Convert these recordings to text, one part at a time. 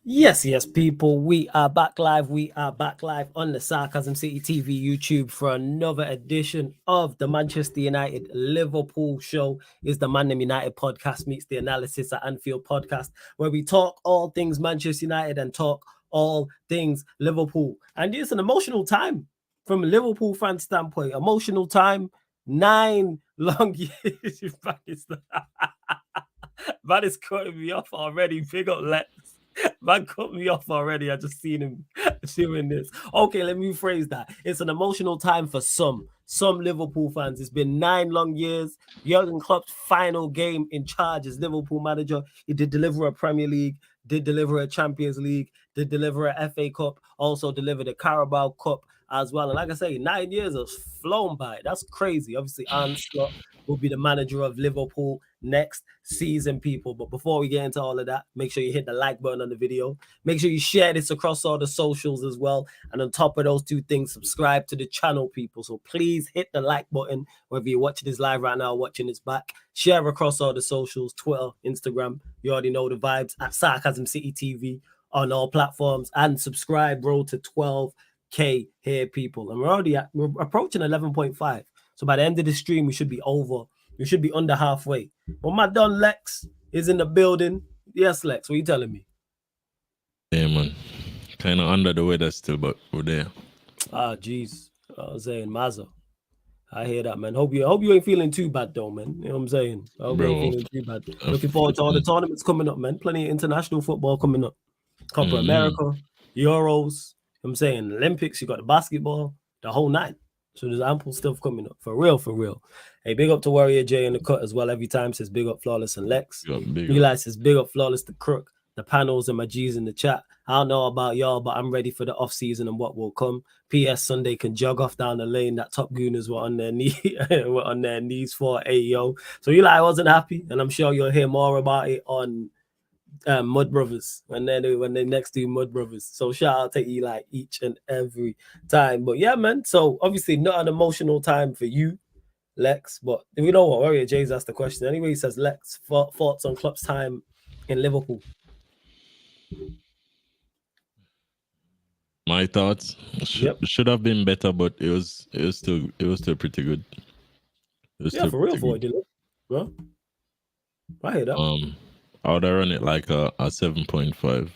Yes, people. We are back live. We are back live on the Sarcasm City TV YouTube for another edition of the Manchester United Liverpool show. Is the Man Them United podcast meets the Analysis at Anfield podcast, where we talk all things Manchester United and talk all things Liverpool. And it's an emotional time from a Liverpool fan standpoint. Emotional time. 9 long years. Man is cutting me off already. Big up Lex. Man cut me off already. I just seen him doing this. Okay, let me phrase that. It's an emotional time for some Liverpool fans. It's been 9 long years. Jurgen Klopp's final game in charge as Liverpool manager. He did deliver a Premier League, did deliver a Champions League, did deliver a FA Cup, also delivered a Carabao Cup as well. And like I say, 9 years have flown by. That's crazy. Obviously, Arne Slot will be the manager of Liverpool next season, people. But before we get into all of that, make sure you hit the like button on the video. Make sure you share this across all the socials as well. And on top of those two things, subscribe to the channel, people. So please hit the like button, whether you're watching this live right now or watching this back. Share across all the socials, Twitter, Instagram. You already know the vibes at Sarcasm City TV on all platforms. And subscribe, bro, to 12K here, people. And we're approaching 11.5. So by the end of the stream, we should be under halfway. But my Don Lex is in the building. Yes, Lex, what are you telling me? Yeah, man. Kind of under the weather still, but we're there. Ah, jeez. I was saying, Mazza. I hear that, man. Hope you ain't feeling too bad, though, man. You know what I'm saying? I hope you ain't feeling too bad. Looking forward to all the tournaments coming up, man. Plenty of international football coming up. Copa America, Euros. You know what I'm saying? Olympics, you got the basketball, the whole 9. So there's ample stuff coming up. For real. Hey, big up to Warrior J in the cut as well. Every time says big up Flawless and Lex. Eli says big up Flawless the Crook, the panels and my G's in the chat. I don't know about y'all, but I'm ready for the off season and what will come. PS Sunday can jog off down the lane that Top Gooners were on their knees for AEO. So Eli wasn't happy, and I'm sure you'll hear more about it on Mud Brothers when they next do Mud Brothers. So shout out to Eli each and every time. But yeah, man. So obviously not an emotional time for you, Lex. But we know what Warrior Jay's asked the question anyway. He says, Lex, thoughts on Klopp's time in Liverpool. My thoughts should have been better, but it was still pretty good. For real, for it, didn't it? Well, I hear that. I would have run it like a 7.5.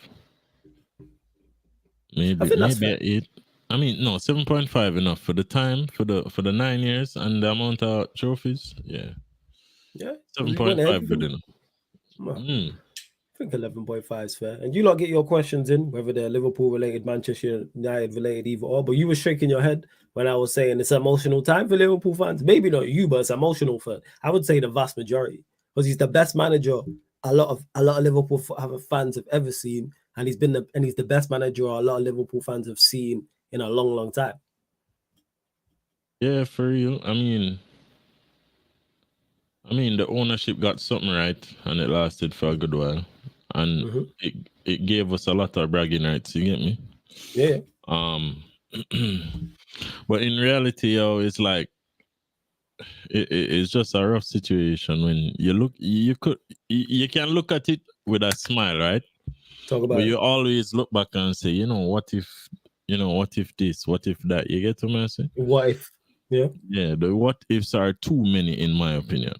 Maybe an 8. I mean, no, 7.5 enough for the time, for the 9 years and the amount of trophies. Yeah. 7.5 good enough. I think 11.5 is fair. And you lot get your questions in, whether they're Liverpool related, Manchester United related, either or. But you were shaking your head when I was saying it's an emotional time for Liverpool fans. Maybe not you, but it's emotional for, I would say, the vast majority, because he's the best manager a lot of Liverpool fans have ever seen, and he's the best manager a lot of Liverpool fans have seen in a long time. Yeah, for real. I mean, the ownership got something right, and it lasted for a good while, and it gave us a lot of bragging rights. You get me? Yeah. But in reality, it's like it's just a rough situation when you can look at it with a smile, right? But you always look back and say, what if this, what if that? You get what I'm saying? What if? Yeah. Yeah, the what ifs are too many, in my opinion.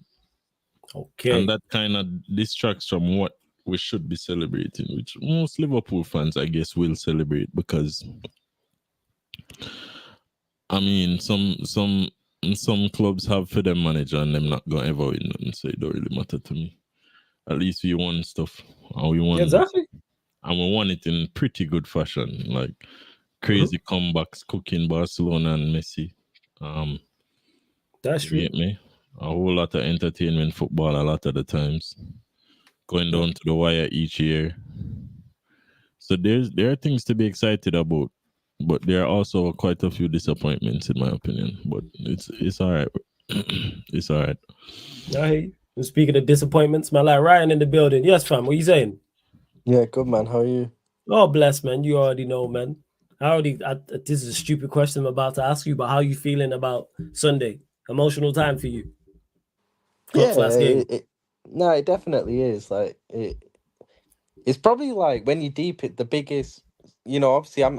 Okay. And that kind of distracts from what we should be celebrating, which most Liverpool fans, I guess, will celebrate, because some clubs have for them manager and them not gonna ever win nothing, so it don't really matter to me. At least we won stuff, and we won exactly, and we won it in pretty good fashion, like crazy comebacks, cooking Barcelona and Messi. That's true. Get me? A whole lot of entertainment football a lot of the times, going down to the wire each year. So there are things to be excited about, but there are also quite a few disappointments, in my opinion. But it's all right. It's all right. Hey, speaking of disappointments, my lad Ryan in the building. Yes, fam. What are you saying? Yeah, good, man. How are you? Oh, bless, man. You already know, man. This is a stupid question I'm about to ask you, but how are you feeling about Sunday? Emotional time for you? Klopp's last game. It definitely is. Like It's probably like when you deep it, the biggest. Obviously, I'm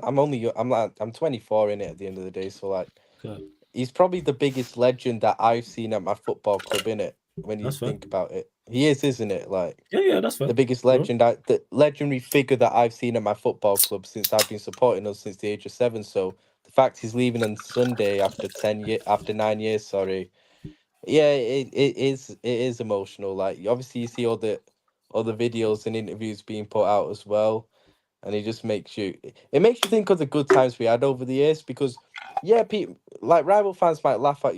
24 in it at the end of the day, so like Okay. he's probably the biggest legend that I've seen at my football club in it. When you That's fair. think about it, he is, isn't it? Like Yeah, that's fair. the biggest legend, the legendary figure that I've seen at my football club since I've been supporting us since the age of 7. So the fact he's leaving on Sunday after 9 years, sorry. Yeah, it is emotional. Like obviously you see all the videos and interviews being put out as well, and it makes you think of the good times we had over the years because yeah, like rival fans might laugh at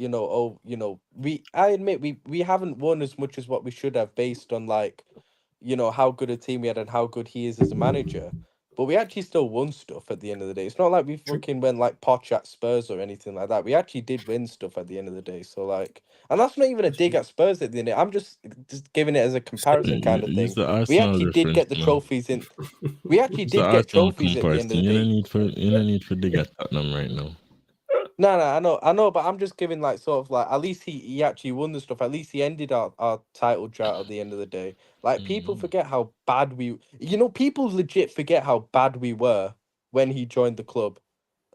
I admit we haven't won as much as what we should have based on like how good a team we had and how good he is as a manager. But we actually still won stuff at the end of the day. It's not like we True. fucking went like Poch at Spurs or anything like that. We actually did win stuff at the end of the day. So like, and that's not even a dig at Spurs at the end of the day. I'm just giving it as a comparison kind of Use thing. the We Arsenal actually did reference, get the man. trophies in. We actually It's the did get Arsenal trophies at the end of comparison. the day. You don't need for dig at Tottenham right now. No, I know, but I'm just giving like sort of like at least he actually won the stuff. At least he ended our title drought at the end of the day. Like people Mhm. forget how bad people legit forget how bad we were when he joined the club.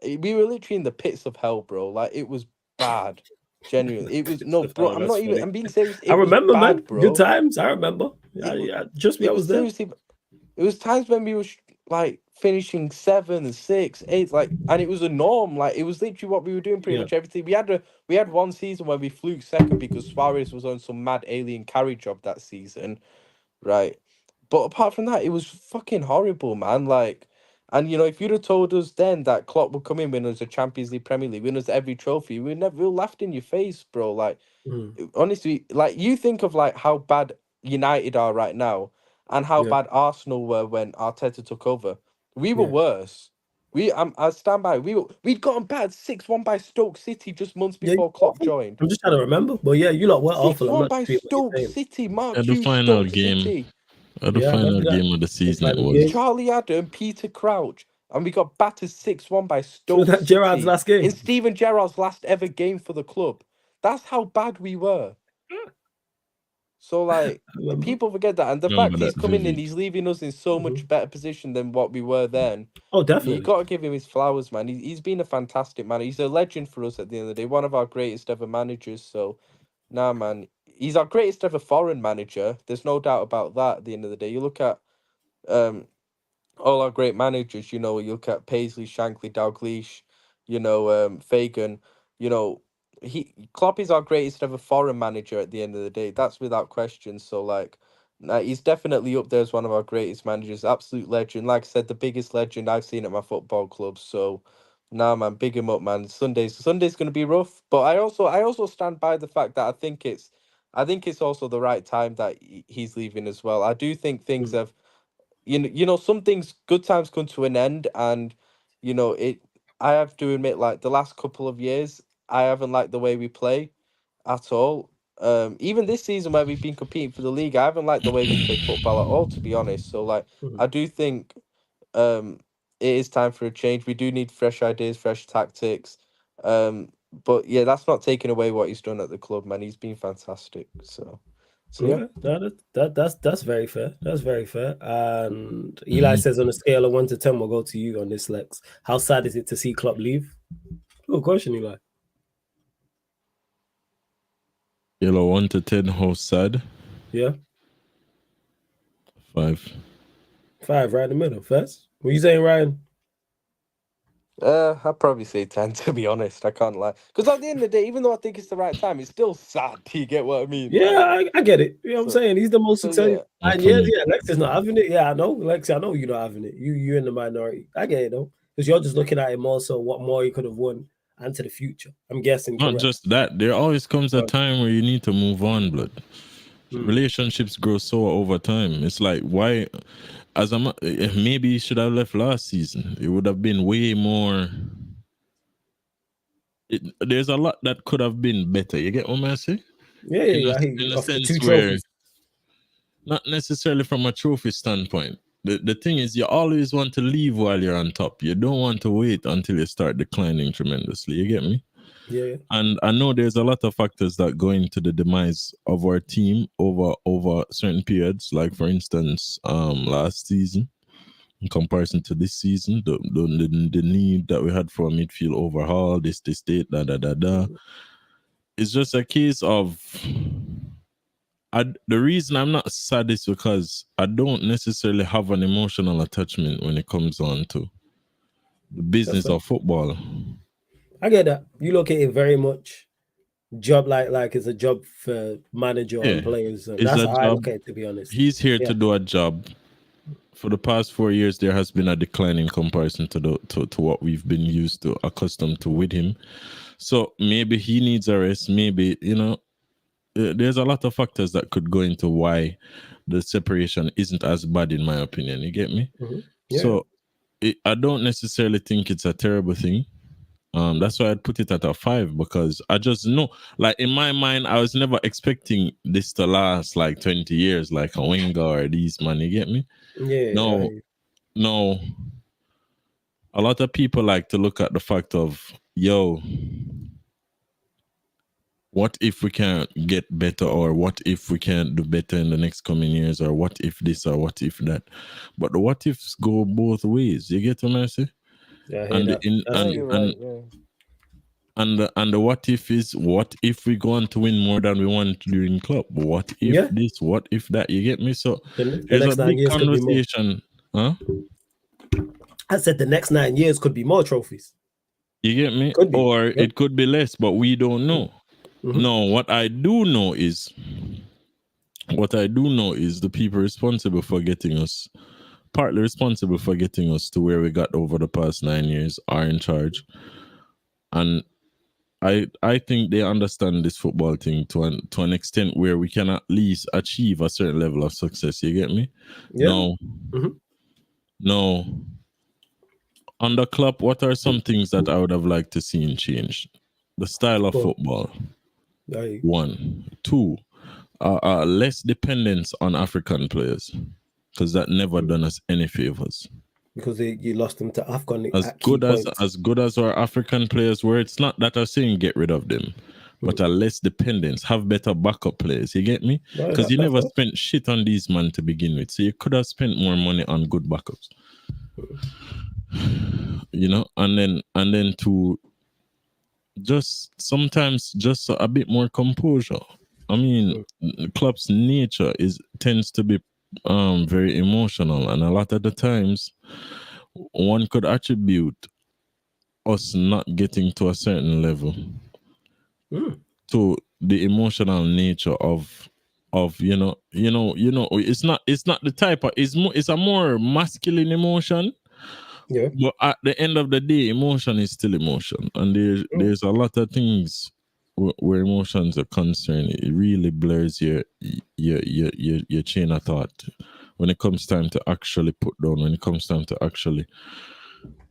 We were literally in the pits of hell, bro. Like it was bad. Genuinely. It was no, bro. Oh, I'm that's not even funny. I'm being serious. I It was remember, man. bad, Good bro. times. I remember. It was Just me. I it was was there. seriously it was times when we were like finishing 7, 6, 8, like, and it was a norm. Like it was literally what we were doing pretty Yeah. much everything. We had one season where we flew second because Suarez was on some mad alien carry job that season, right? But apart from that, it was fucking horrible, man. Like, and if you'd have told us then that Klopp would come in, win us a Champions League, Premier League, win us every trophy, we laughed in your face, bro. Like Mm. honestly, like you think of like how bad United are right now and how Yeah. bad Arsenal were when Arteta took over. We were Yeah. worse. I stand by. We'd gotten bad 6-1 by Stoke City just months Yeah. before Klopp joined. I'm just trying to remember. But yeah, you lot were awful. Six I'm one not by disputing what you're Stoke saying. City. Mark At the Hughes, final Stoke game, City. Yeah, I remember that. game of the The season, it final With game. was. Charlie Adam, Peter Crouch, and we got battered 6-1 by Was Stoke that Gerard's City last in game? Steven Gerrard's last ever game for the club. That's how bad we were. So like I remember. people forget that, and the Remember fact he's that coming in, vivid. he's leaving us in so much Mhm. better position than what we were then. Oh, You definitely. got to give him his flowers, man. He's been a fantastic man. He's a legend for us at the end of the day. One of our greatest ever managers. So, nah, man, he's our greatest ever foreign manager. There's no doubt about that. At the end of the day, you look at um all our great managers, you look at Paisley, Shankly, Dalglish, Fagan, you know, Klopp is our greatest ever foreign manager at the end of the day. That's without question. So like he's definitely up there as one of our greatest managers, absolute legend. Like I said, the biggest legend I've seen at my football club. So nah man, big him up, man. Sunday's gonna be rough. But I also stand by the fact that I think it's also the right time that he's leaving as well. I do think things Mm. have some things, good times come to an end, and it. I have to admit, like the last couple of years, I haven't liked the way we play at all. Even this season where we've been competing for the league, I haven't liked the way we play football at all, to be honest. So, like, Mhm. I do think um, it is time for a change. We do need fresh ideas, fresh tactics. Um, but yeah, that's not taking away what he's done at the club, man. He's been fantastic. So yeah. Okay, that's very fair. That's very fair. And Eli Mhm. says on a scale of 1 to 10, we'll go to you on this, Lex. How sad is it to see Klopp leave? Good question, Eli. Yellow 1 to 10, how sad? Yeah, 5. 5, right in the middle. First, what you saying, Ryan? I'd probably say 10, to be honest. I can't lie. Because at the end of the day, even though I think it's the right time, it's still sad. Do you get what I mean? Yeah, Like, I get it. You know what I'm so, saying? He's the most so successful. yeah. Not 9 for years, me. yeah. Lex is not having it. Yeah, I know. Lex, I know you're not having it. You're in the minority. I get it though, because you're just looking at him also what more he could have won and to the future. I'm guessing Not correct. just that, there always comes a time where you need to move on, blood. Mm. Relationships grow so over time. It's like, why, maybe he should have left last season. It would have been way more. There's a lot that could have been better. You get what I'm saying? Yeah, I hear In you. a Of the sense 2 where, trophies. not necessarily from a trophy standpoint. The thing is, you always want to leave while you're on top. You don't want to wait until you start declining tremendously. You get me? Yeah. And I know there's a lot of factors that go into the demise of our team over certain periods. Like for instance, last season in comparison to this season, the need that we had for a midfield overhaul, this date, da. It's just a case of the reason I'm not sad is because I don't necessarily have an emotional attachment when it comes on to the business of football. I get that. You look at it very much job like it's a job for manager and players. And that's how I look at it, to be honest. He's here to do a job. For the past 4 years, there has been a decline in comparison to what we've been accustomed to with him. So maybe he needs a rest. Maybe, there's a lot of factors that could go into why the separation isn't as bad, in my opinion. You get me? Mm-hmm. Yeah. So I don't necessarily think it's a terrible thing. That's why I'd put it at a 5, because I just know, like in my mind, I was never expecting this to last like 20 years, like a Wenger or these man. You get me? Yeah. No. A lot of people like to look at the fact of, what if we can't get better, or what if we can't do better in the next coming years, or what if this or what if that? But the what ifs go both ways. You get what I say? Yeah, And the what if is, what if we go on to win more than we want during club? What if this? What if that? You get me? So there's a big conversation. Huh? I said the next 9 years could be more trophies. You get me? Or it could be less, but we don't know. Mm-hmm. No, what I do know is the people responsible for getting us, partly responsible for getting us to where we got over the past 9 years, are in charge. And I think they understand this football thing to an extent where we can at least achieve a certain level of success. You get me? Yeah. No. Under Klopp, what are some things that I would have liked to see in change? The style of football. 1, 2, less dependence on African players, because that never done us any favors. Because you lost them to Afghan. As good as our African players were, it's not that I'm saying get rid of them, but a less dependence, have better backup players. You get me? Because you never spent shit on these men to begin with, so you could have spent more money on good backups. And then to just sometimes just a bit more composure. I mean, Klopp's nature tends to be very emotional, and a lot of the times one could attribute us not getting to a certain level to the emotional nature of it's not the type of, it's a more masculine emotion. Yeah. But at the end of the day, emotion is still emotion, and there's a lot of things where emotions are concerned. It really blurs your chain of thought when it comes time to actually put down. When it comes time to actually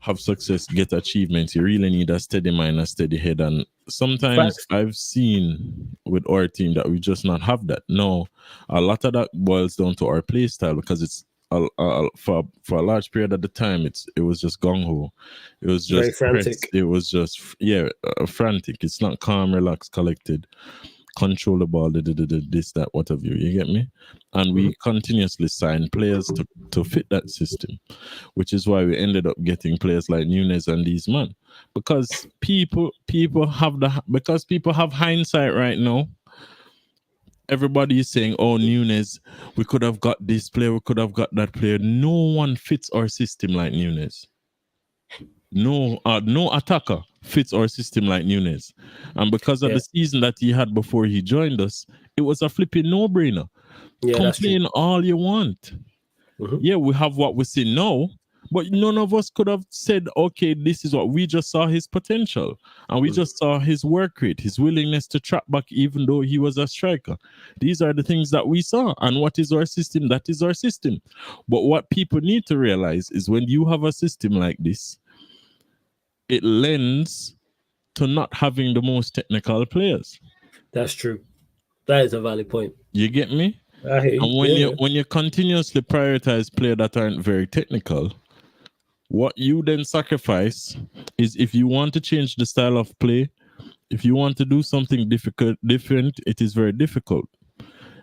have success, get achievements, you really need a steady mind, a steady head. And sometimes I've seen with our team that we just not have that. No, a lot of that boils down to our play style, because it's for a large period of the time, it was just gung-ho. It was just very frantic. It was just frantic. It's not calm, relaxed, collected, control the ball, this, that, what have you. You get me? And we continuously sign players to fit that system, which is why we ended up getting players like Nunez and these men, because people have hindsight right now. Everybody is saying, oh, Nunez, we could have got this player, we could have got that player. No one fits our system like Nunez. No attacker fits our system like Nunez. And because of the season that he had before he joined us, it was a flipping no-brainer. Complain all you want. Yeah, we have what we see now, but none of us could have said, okay, this is what we just saw his potential. And we just saw his work rate, his willingness to trap back even though he was a striker. These are the things that we saw. And what is our system? That is our system. But what people need to realize is when you have a system like this, it lends to not having the most technical players. That's true. That is a valid point. You get me? And when you continuously prioritize players that aren't very technical, what you then sacrifice is, if you want to change the style of play, If you want to do something different, it is very difficult.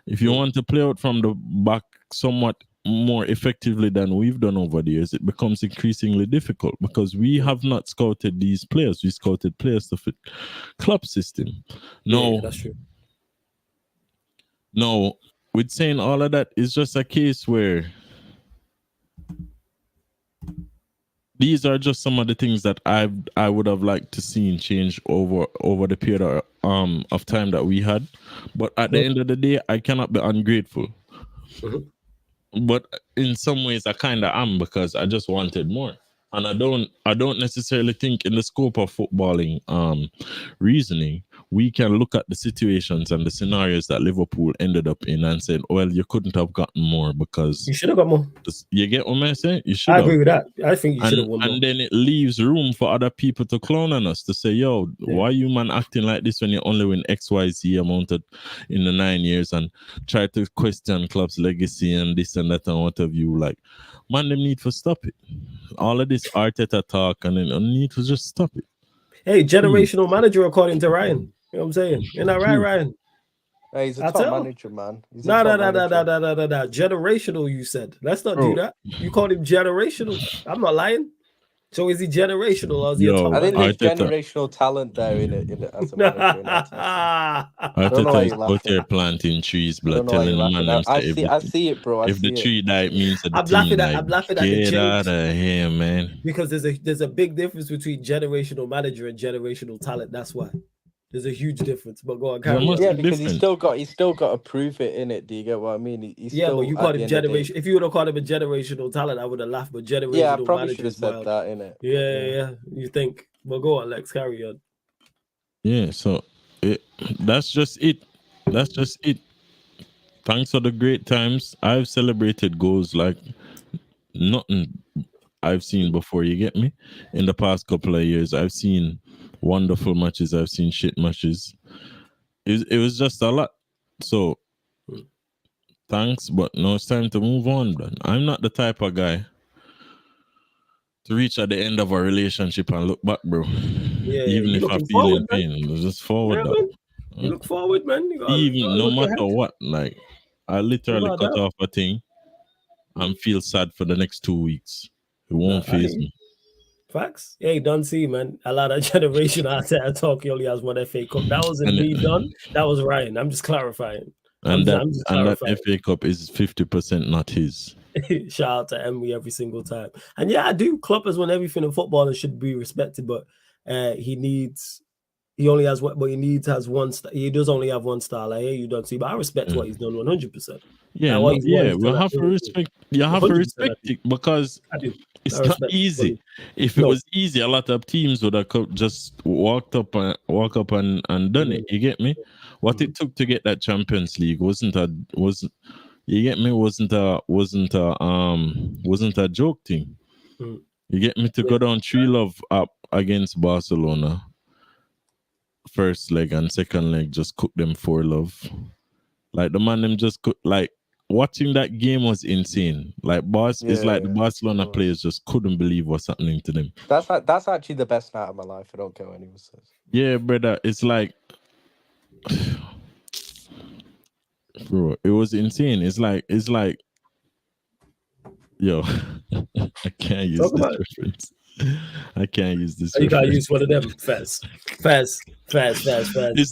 If you want to play out from the back somewhat more effectively than we've done over the years, it becomes increasingly difficult because we have not scouted these players. We scouted players to fit club system. No, that's true. No, with saying all of that, it's just a case where these are just some of the things that I would have liked to see change over the period of time that we had. But at the end of the day, I cannot be ungrateful. But in some ways, I kind of am because I just wanted more, and I don't necessarily think in the scope of footballing reasoning we can look at the situations and the scenarios that Liverpool ended up in and say, well, you couldn't have gotten more because you should have got more. You get what I'm saying? You should. I agree with that. I think you should have won more. And then it leaves room for other people to clown on us to say, yo, why you man acting like this when you only win XYZ amount in the 9 years, and try to question Klopp's legacy and this and that and what have you. Like, man, them need to stop it. All of this Arteta talk and then need to just stop it. Hey, generational manager according to Ryan. You know what I'm saying? Isn't that right, Ryan? Hey, he's a top manager, man. No. Generational, you said. Let's not do that. You called him generational. I'm not lying. So is he generational or is he a top manager? I think there's Arteta. generational talent there in it as a manager. Arteta is out there planting trees, blood, telling the man I see it, bro. If the tree died, means that the I'm laughing at the get out of here, man. Because there's a big difference between generational manager and generational talent. That's why. There's a huge difference, but go on, carry on. Yeah, because he's still got to prove it in it. Do you get what I mean? He's yeah, still, but you called him generation. If you would have called him a generational talent, I would have laughed. But generational, yeah, I probably should have said that in it. Yeah. You think? Well, go on, Lex, carry on. Yeah, so that's just it. That's just it. Thanks for the great times. I've celebrated goals like nothing I've seen before. You get me? In the past couple of years, I've seen wonderful matches. I've seen shit matches. It was just a lot. So thanks, but now it's time to move on, man. I'm not the type of guy to reach at the end of a relationship and look back, bro. Yeah, even if I feel in pain, just forward. You look forward, man. Even no matter what, like I literally cut off a thing and feel sad for the next 2 weeks. It won't faze me. Facts. Hey, don't see, man. A lot of generation out there talk. He only has one FA Cup. That wasn't me done. That was Ryan. I'm just clarifying. That FA Cup is 50% not his. Shout out to Emery every single time. And yeah, I do. Klopp has won everything in football and should be respected, but he only has one star. He does only have one star. Like, hey, you don't see, but I respect what he's done 100%. Yeah, we'll have to respect. You have to respect it because it's not easy. If it was easy, a lot of teams would have just walked up and done it. You get me? What it took to get that Champions League wasn't a joke thing. You get me? To go down 3-0 up against Barcelona, first leg and second leg just cook them 4-0. Like the man them just cook, like watching that game was insane. Like it's like the Barcelona players just couldn't believe what's happening to them. That's actually the best night of my life. I don't care what anyone says. Yeah, brother. It's like, bro, it was insane. It's like, yo, I can't use this reference. I can't use this. You gotta use one of them. Fast. It's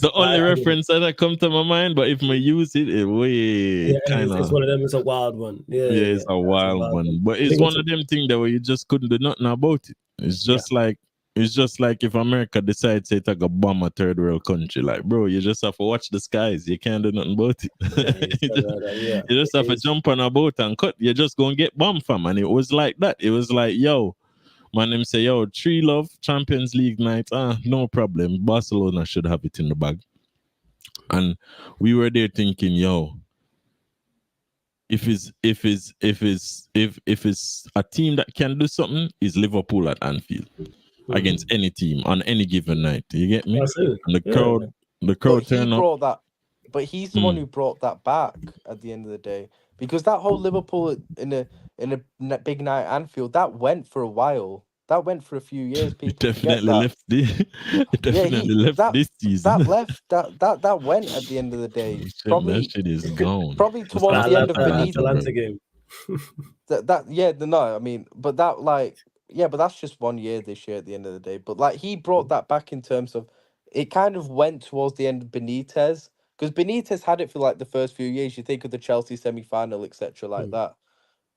the only reference that come to my mind, but if I use it, it's one of them. It's a wild one. Yeah, it's a wild one. But it's one of them things that where you just couldn't do nothing about it. It's just like if America decides to take a bomb a third world country, like, bro, you just have to watch the skies. You can't do nothing about it. You just have to jump on a boat and cut. You're just gonna get bombed, fam. And it was like that. It was like, yo. Man, them say, yo, 3-0 Champions League night. No problem. Barcelona should have it in the bag. And we were there thinking, yo, if it's a team that can do something, is Liverpool at Anfield against any team on any given night. You get me? And the crowd turned up. But he's the one who brought that back at the end of the day. Because that whole Liverpool in a big night at Anfield, that went for a while. That went for a few years. It People forget definitely that. left it definitely left that this season. that left that went at the end of the day. That shit is gone. Probably It's towards the end of Atalanta, Benitez. bro. Atalanta game. No, I mean, but that like but that's just 1 year this year at the end of the day. But like he brought that back in terms of it kind of went towards the end of Benitez because Benitez had it for like the first few years. You think of the Chelsea semi-final, etc., like that.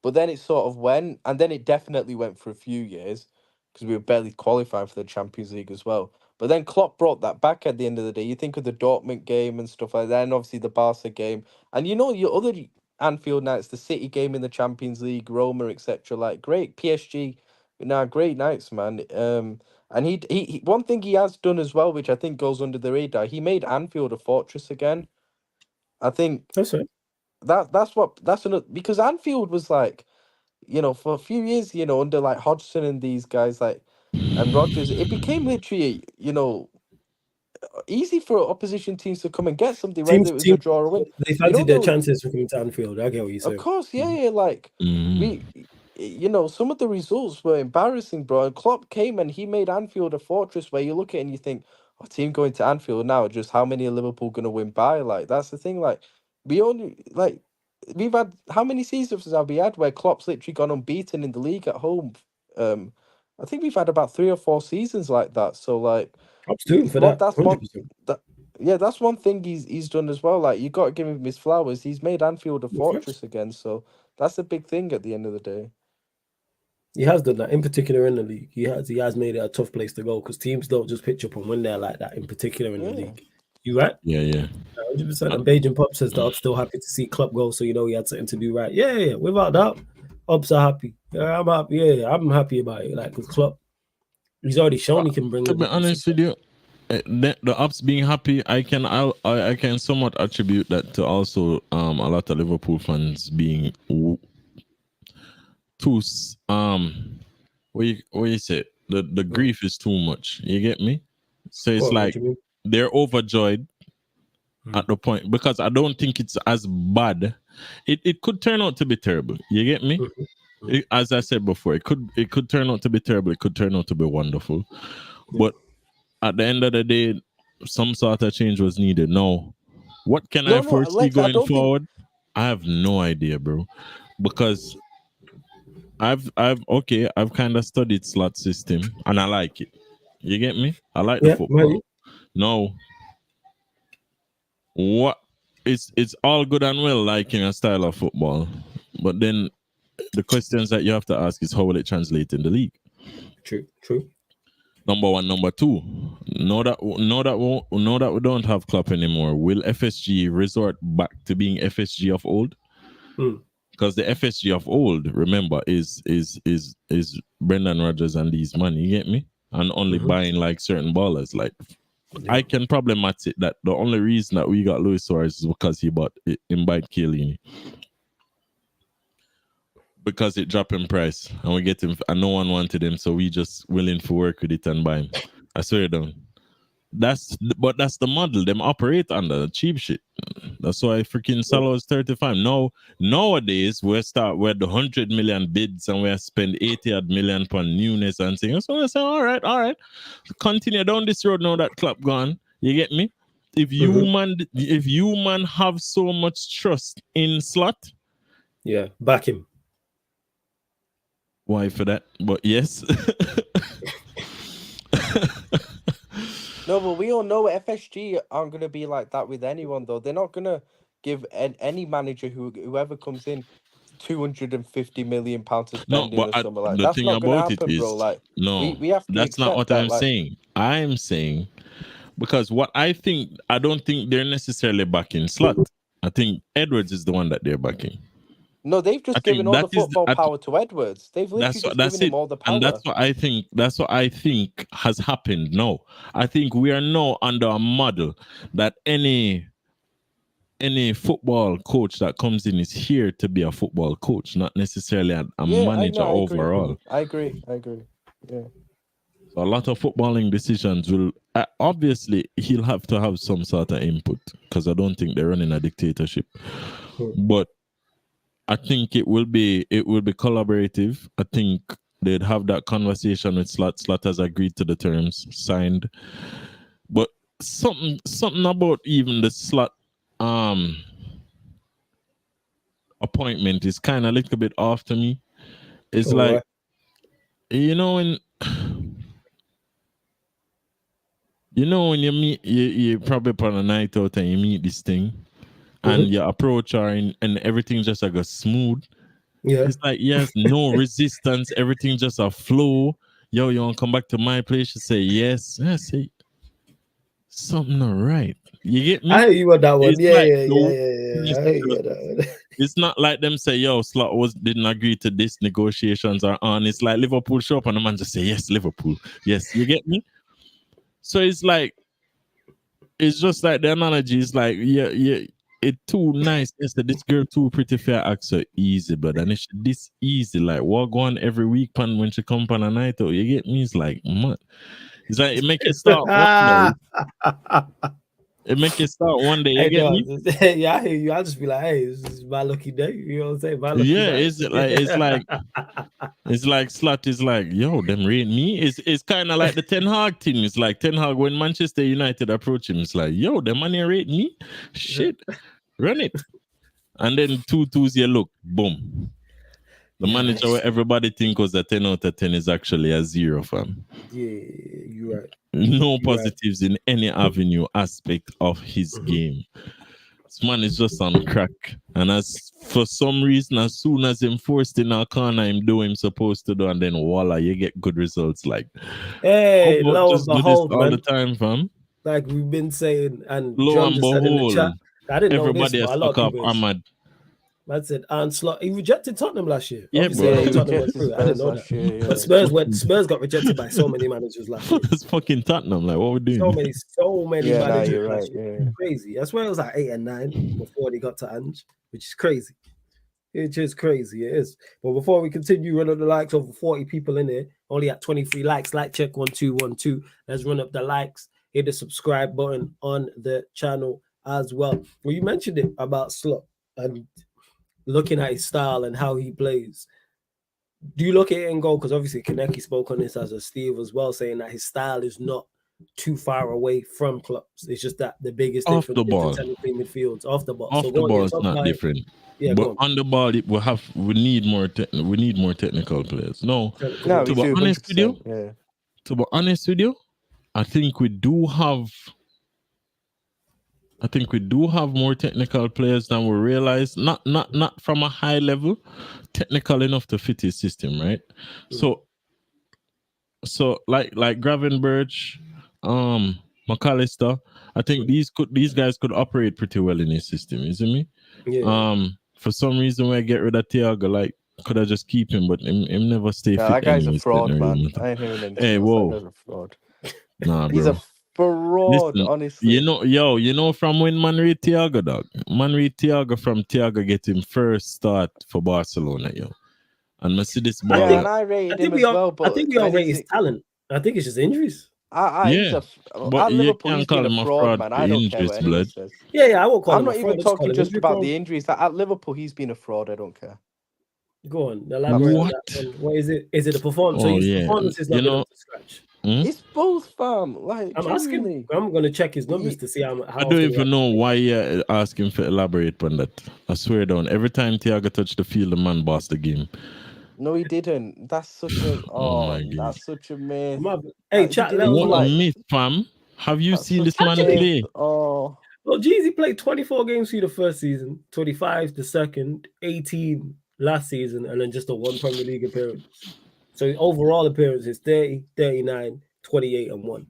But then it sort of went, and then it definitely went for a few years because we were barely qualifying for the Champions League as well. But then Klopp brought that back at the end of the day. You think of the Dortmund game and stuff like that, and obviously the Barca game, and you know your other Anfield nights, the City game in the Champions League, Roma, etc. Like great PSG, great nights, man. And he one thing he has done as well, which I think goes under the radar, he made Anfield a fortress again. I think That's right. that's another because Anfield was like, for a few years, under like Hodgson and these guys like and Rodgers, it became literally, easy for opposition teams to come and get something, whether it was a draw or a win. They fancied their chances for coming to Anfield. I get what you're saying. Of course, yeah, like we, some of the results were embarrassing, bro. And Klopp came and he made Anfield a fortress where you look at it and you think, oh, team going to Anfield now, just how many are Liverpool gonna win by? Like that's the thing. Like we've had how many seasons have we had where Klopp's literally gone unbeaten in the league at home? I think we've had about 3 or 4 seasons like that. So like, Props to him for that. that's 100%. that's one thing he's done as well. Like you got to give him his flowers. He's made Anfield a fortress again. So that's a big thing at the end of the day. He has done that, in particular in the league. He has made it a tough place to go because teams don't just pitch up and win there like that, in particular in the league. You right? Yeah. 100%. And Beijing Pop says that I'm still happy to see Klopp go, so he had something to do right. Yeah, without doubt. Ops are happy. I'm happy. Yeah, I'm happy about it. Like, because Klopp, he's already shown he can bring. To be honest with you, the Ops being happy, I can somewhat attribute that to also a lot of Liverpool fans being too what you say, the grief is too much. You get me? So it's like they're overjoyed at the point, because I don't think it's as bad. It could turn out to be terrible. You get me? As I said before, it could turn out to be terrible. It could turn out to be wonderful. But at the end of the day, some sort of change was needed. Now, what can I foresee Lex, going forward? I have no idea, bro. Because I've kind of studied slot system and I like it. You get me? I like the football. Right. No. What it's all good and well liking a style of football, but then the questions that you have to ask is how will it translate in the league? True. Number one. Number two, know that we don't have Klopp anymore. Will FSG resort back to being FSG of old? Because the FSG of old, remember, is Brendan Rodgers and these money. You get me? And only buying like certain ballers. Like I can problematize it that the only reason that we got Luis Suarez is because he bought Chiellini. Because it dropped in price and we get him and no one wanted him, so we just willing to work with it and buy him. I swear down. That's the model. Them operate under cheap shit. That's why freaking Salah is 35. Nowadays we the 100 million bids and we spend 80 million on newness and things. So I say, all right. Continue down this road now that Klopp gone. You get me? If you man have so much trust in Slot, back him. Why for that? But yes. No, but we all know FSG aren't going to be like that with anyone, though. They're not going to give any manager whoever comes in 250 million pounds to spend in the summer. Like that's not going to happen, bro. Like we have to. That's not what I'm saying. I'm saying because I don't think they're necessarily backing Slot. I think Edwards is the one that they're backing. No, they've just given all the football power to Edwards. They've literally just given him all the power. And that's what I think has happened now. I think we are now under a model that any football coach that comes in is here to be a football coach, not necessarily a manager overall. I agree. Yeah. So a lot of footballing decisions will obviously he'll have to have some sort of input because I don't think they're running a dictatorship. But I think it will be collaborative. I think they'd have that conversation with Slot. Slot has agreed to the terms, signed. But something about even the Slot appointment is kind of a little bit off to me. It's like, when when you meet you probably on a night out and you meet this thing and you approach her and everything just like a smooth. Yeah. It's like, yes, no resistance, everything just a flow. Yo, you want to come back to my place? You say yes. I say something not right. You get me? I hear you on that one. It's Yeah, like, yeah. no, I hear you on that one. It's not like them say, yo, Slot didn't agree to this, negotiations are on. It's like Liverpool show up and the man just say, yes, Liverpool. Yes, you get me? So it's like, it's just like the analogy is like, yeah, it's too nice. Yes, this girl too pretty fair, act so easy, but and it's this easy, like what go on every week pan when she come on a night out, you get me? It's like, man. It's like it make you start one day. It make you start one day, you get me? Yeah, I hear you. I'll just be like, hey, this is my lucky day. You know what I'm saying? My lucky Yeah, night. it's like Slot is like, yo, them rate me. It's kind of like the Ten Hag thing. It's like Ten Hag when Manchester United approach him, it's like, yo, them money rate me. Shit, run it. And then 2-2s, you look, boom. The manager where everybody think was a 10 out of 10 is actually a 0, fam. Yeah, you're right. No positives in any avenue aspect of his game. This man is just on crack. And as for some reason, as soon as him forced in our corner, him do him supposed to do, and then voila, you get good results. Like, hey, lo and just do this behold, all man. the time, fam. Like we've been saying, and Lo John and just said in the behold, chat. I didn't know this, everybody but has a lot stuck of up people. Ahmad. Man said Arne Slot. He rejected Tottenham last year. Yeah, Obviously, bro. I know he Tottenham went rejected through. I didn't know Spurs that. last year, But Spurs got rejected by so many managers last year. It's fucking Tottenham. Like, what we doing? So many Yeah, managers you're last right, year. yeah. Crazy. That's where it was like 8 and 9 before they got to Ange, which is crazy. It's just crazy. It is. But before we continue, run up the likes. Over 40 people in here. Only at 23 likes. Like check 1212. Let's run up the likes. Hit the subscribe button on the channel as well. Well, you mentioned it about Slot and looking at his style and how he plays. Do you look at it and go, because obviously Kaneki spoke on this as a Steve as well, saying that his style is not too far away from Klopp's. It's just that the biggest Off difference the ball. is the technically midfields off the ball. Off the ball is not different. Yeah, but on the ball, we need more technical players. No, No, to be honest with you, yeah. to be honest with you, I think we do have more technical players than we realize. Not from a high level, technical enough to fit his system, right? So like Gravenberch, McAllister, I think these guys could operate pretty well in his system, isn't me? Yeah. For some reason when I get rid of Thiago, like could I just keep him, but him never stay fit. That guy's anyways, a fraud, man. really I ain't hearing anything. Hey, else. whoa. That guy's a fraud. Nah, bro. He's a fraud, Listen, honestly. You know from when man read Thiago, dog. Man read Thiago from Thiago get him first start for Barcelona, yo. And I see this ball. Yeah, and I rated him as well, but I think we all rate his talent. I think it's just injuries. Yeah, but at you Liverpool, can't he's call been him a a fraud, fraud man. for I don't care injuries, what anyone blood. says. Yeah, I won't call I'm him not a fraud. even talking just about the injuries. At Liverpool, he's been a fraud. I don't care. Go on, elaborate on that one. What is it? Is it a performance? Oh, so his yeah. performance is not been up to scratch. It's both, fam. Like, I'm asking. I'm going to check his numbers to see how I don't even know why you're asking for elaborate on that. I swear down. Every time Thiago touched the field, the man bossed the game. No, he didn't. That's such a that's such a myth. Hey, chat. What myth, fam? Have you seen this man play? Oh, well, Jeezy played 24 games through the first season, 25 the second, 18 last season, and then just a 1 Premier League appearance. So his overall appearance is 30, 39, 28, and 1.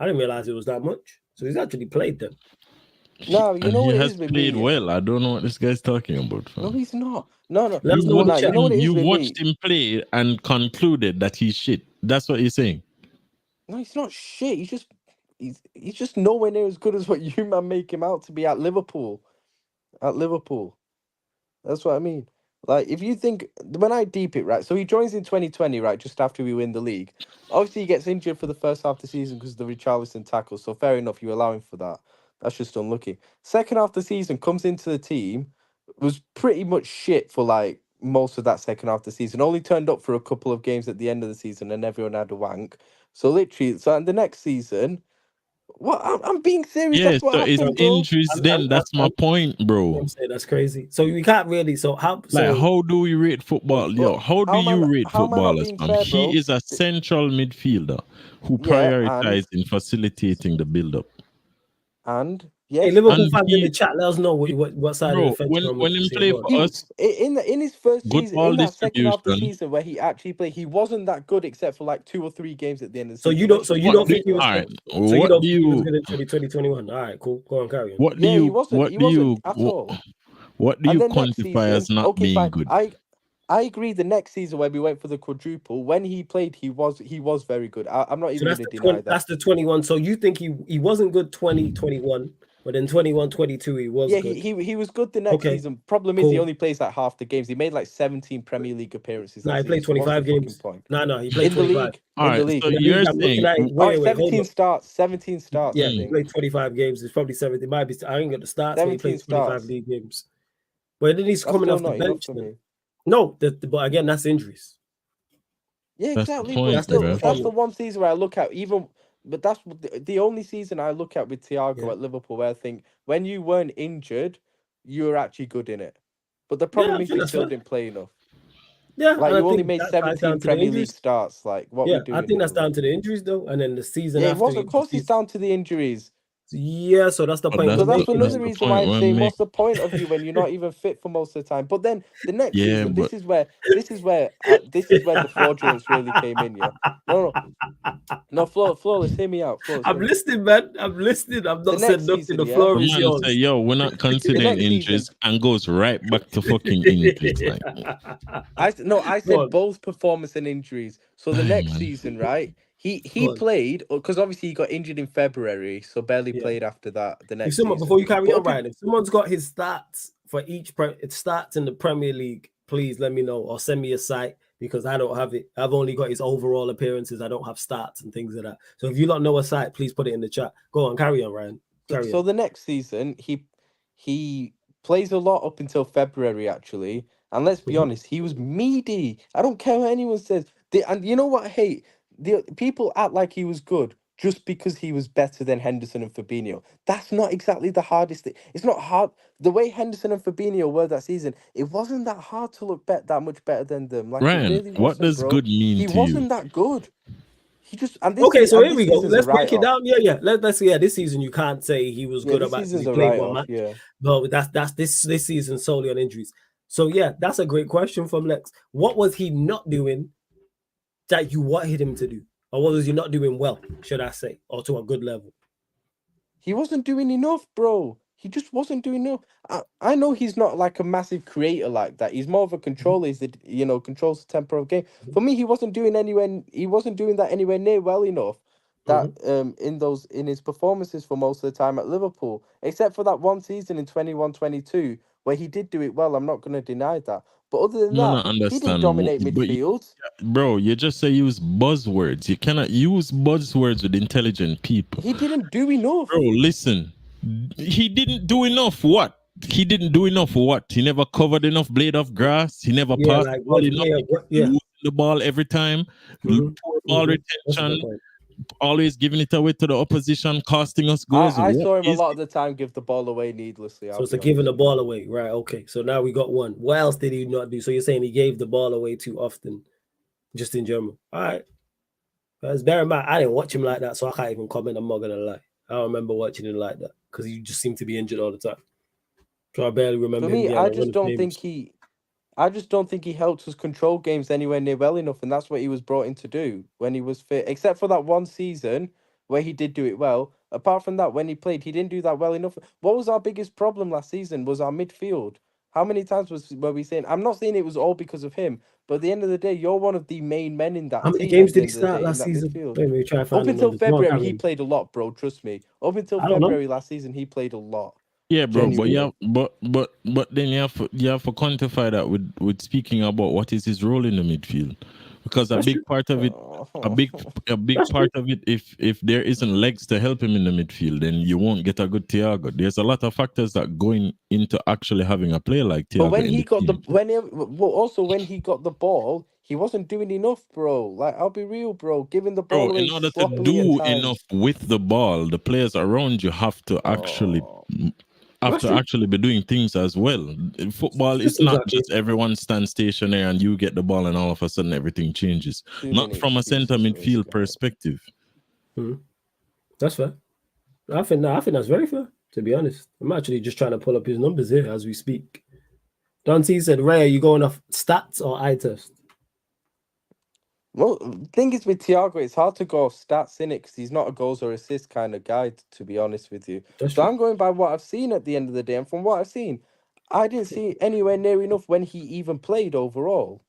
I didn't realize it was that much. So he's actually played them. No, you know what he it has is with played me. well. I don't know what this guy's talking about. Fam. No, he's not. No. You know what it is you with watched him play and concluded that he's shit. That's what you're saying. No, he's not shit. He's just nowhere near as good as what you man make him out to be at Liverpool. At Liverpool. That's what I mean. Like, if you think, when I deep it, right, so he joins in 2020, right, just after we win the league. Obviously, he gets injured for the first half of the season because of the Richarlison tackle, so fair enough, you allow him for that. That's just unlucky. Second half of the season, comes into the team, was pretty much shit for, like, most of that second half of the season. Only turned up for a couple of games at the end of the season, and everyone had a wank. So literally, in the next season, what? I'm being serious. Yeah, That's what so it's happened, bro. injuries then. That's my point, bro. I'm saying that's crazy. So we can't really. So how? Like, So how do we rate football? But Yo, how do how am I you not- rate how am I not footballers, being fam? fair, bro? He is a central midfielder who Yeah, prioritizes in facilitating the build-up. And hey, yes, Liverpool And fans in he, the chat, let us know what side of bro, the fence when you're on when with him this play here. for us, in his first good season, ball in that second half of the distribution. season where he actually played, he wasn't that good except for like 2 or 3 games at the end of the So season. you don't. Let's So just you be don't honest, think he bro. was. Alright, So you what don't do think he was you good in 2021? All right, cool. Go on, carry on. what do Yeah, he you wasn't. what He do wasn't you at what, all. what do And you then next quantify as season, not okay, being fine. good? I agree. The next season when we went for the quadruple, when he played, he was very good. I'm not So even that's going to the deny 20, that. that's the 21. So you think he wasn't good 2021, but in 21-22 he was Yeah, good. he was good the next Okay, season. Problem is he cool. only plays like half the games. He made like 17 Premier League appearances No, that he season. played So what's 25 the fucking games. point? No, he played In the 25. league, All in the right, league. so In the you're league, I'm looking saying at it. All right, Wait, hold 17 up. starts. 17 starts. Yeah, I he think played 25 games. It's probably 70. Might be. I ain't got the stats, but he 17 played 25 starts. league games. But then he's That's coming still off the not enough bench. for Then. me. No, but again, that's injuries. Yeah, that's the exactly. But point, That's the still, bro. that's the problem. one season where I look at even. But that's the only season I look at with Thiago Yeah. at Liverpool where I think when you weren't injured, you were actually good in it. But the Yeah, problem I is think you that's still fair. didn't play enough. Yeah, Like and I you only think made that ties 17 down to the Premier League injuries. starts. Like what we Yeah, I doing think here, that's down bro? to the injuries though, and then the season Yeah, it after. was. Of course, it's down to the injuries. Yeah, so that's the But point that's we're So that's making. another the reason why point I'm we're saying, making. what's the point of you when you're not even fit for most of the time? But then the next Yeah, season, but this is where the fraudulence really came in. Yeah, no, flawless. Hear me out, flawless. Hear I'm me. listening, man. I'm listening. I've The not said next nothing. season, The yeah. floor the is man say, yours. yo, we're not The considering next season, injuries and goes right back to fucking injuries. Like, I Go said on. both performance and injuries. So the aye, next man. season, right? He Go on. played because obviously he got injured in February, so barely Yeah. played after that. The If next someone, season, before you carry but on, up in- Ryan, if someone's got his stats for each stats in the Premier League, please let me know or send me a site because I don't have it. I've only got his overall appearances. I don't have stats and things like that. So if you don't know a site, please put it in the chat. Go on, carry on, Ryan. Carry so on. the next season he plays a lot up until February actually, and let's be Mhm. honest, he was meaty. I don't care what anyone says. And you know what I hate? The people act like he was good just because he was better than Henderson and Fabinho. That's not exactly the hardest thing. It's not hard. The way Henderson and Fabinho were that season, it wasn't that hard to look that much better than them. Like it Ryan, really what wasn't, does bro. good mean He to you? wasn't that good. He just Okay, so here we this go. season's a Let's break it write-off. down. Yeah. Let's see. Yeah, this season you can't say he was Yeah, good this about because season's he a played one write-off. match. Yeah. No, that's this season solely on injuries. So yeah, that's a great question from Lex. What was he not doing that you wanted him to do, or what was he not doing well? Should I say, or to a good level? He wasn't doing enough, bro. He just wasn't doing enough. I know he's not like a massive creator like that. He's more of a controller. He's controls the tempo of game. For me, he wasn't doing that anywhere near well enough that in his performances for most of the time at Liverpool, except for that one season in 21-22 where he did do it well. I'm not going to deny that. But other than No, that, no, he didn't understand. dominate But midfield. bro, you just say use buzzwords. You cannot use buzzwords with intelligent people. He didn't do enough. Bro, listen. He didn't do enough. What? He didn't do enough. What? He never covered enough blade of grass. He never Yeah, passed like the ball what? enough. Yeah. Losing the ball every time. Poor ball That's a good retention. point. Always giving it away to the opposition, costing us goals. I What saw him a is lot it? of the time give the ball away needlessly. So I'll it's be a giving honest. the ball away, right? Okay, so now we got one. What else did he not do? So you're saying he gave the ball away too often, just in general. All right. Because bear in mind, I didn't watch him like that, so I can't even comment. I'm not gonna lie. I don't remember watching him like that because he just seemed to be injured all the time. So I barely remember For him me, getting a run of games. I just don't think he helped us control games anywhere near well enough, and that's what he was brought in to do when he was fit. Except for that one season where he did do it well. Apart from that, when he played, he didn't do that well enough. What was our biggest problem last season? Was our midfield. How many times were we saying? I'm not saying it was all because of him, but at the end of the day, you're one of the main men in that How many team. games At the did he end of the start day, in last that season? midfield. Wait, we try to Up find until another. Go on, February, he Karen. played a lot, bro. Trust me. Up until I don't know. February last season, he played a lot. Yeah, bro. But Genuinely. but then you have to quantify that with speaking about what is his role in the midfield. Because a That's big true. part of it, a big That's part of it, if there isn't legs to help him in the midfield, then you won't get a good Thiago. There's a lot of factors that go into actually having a player like But Thiago when in he the got the team. when he got the ball, he wasn't doing enough, bro. Like, I'll be real, bro. Giving the ball Bro, away in order to sloppily at do enough times. with the ball, the players around you have to actually Oh, true. be doing things as well. In football, it's not Exactly. just everyone stands stationary and you get the ball and all of a sudden everything changes. too Not many from a center excuses for this midfield guy. perspective. That's fair. I think that's very fair, to be honest. I'm actually just trying to pull up his numbers here as we speak. Dante said, Ray, are you going off stats or eye test? Well, the thing is with Thiago, it's hard to go off stats in it because he's not a goals or assists kind of guy, to be honest with you. That's So true. I'm going by what I've seen at the end of the day, and from what I've seen, I didn't see anywhere near enough when he even played overall.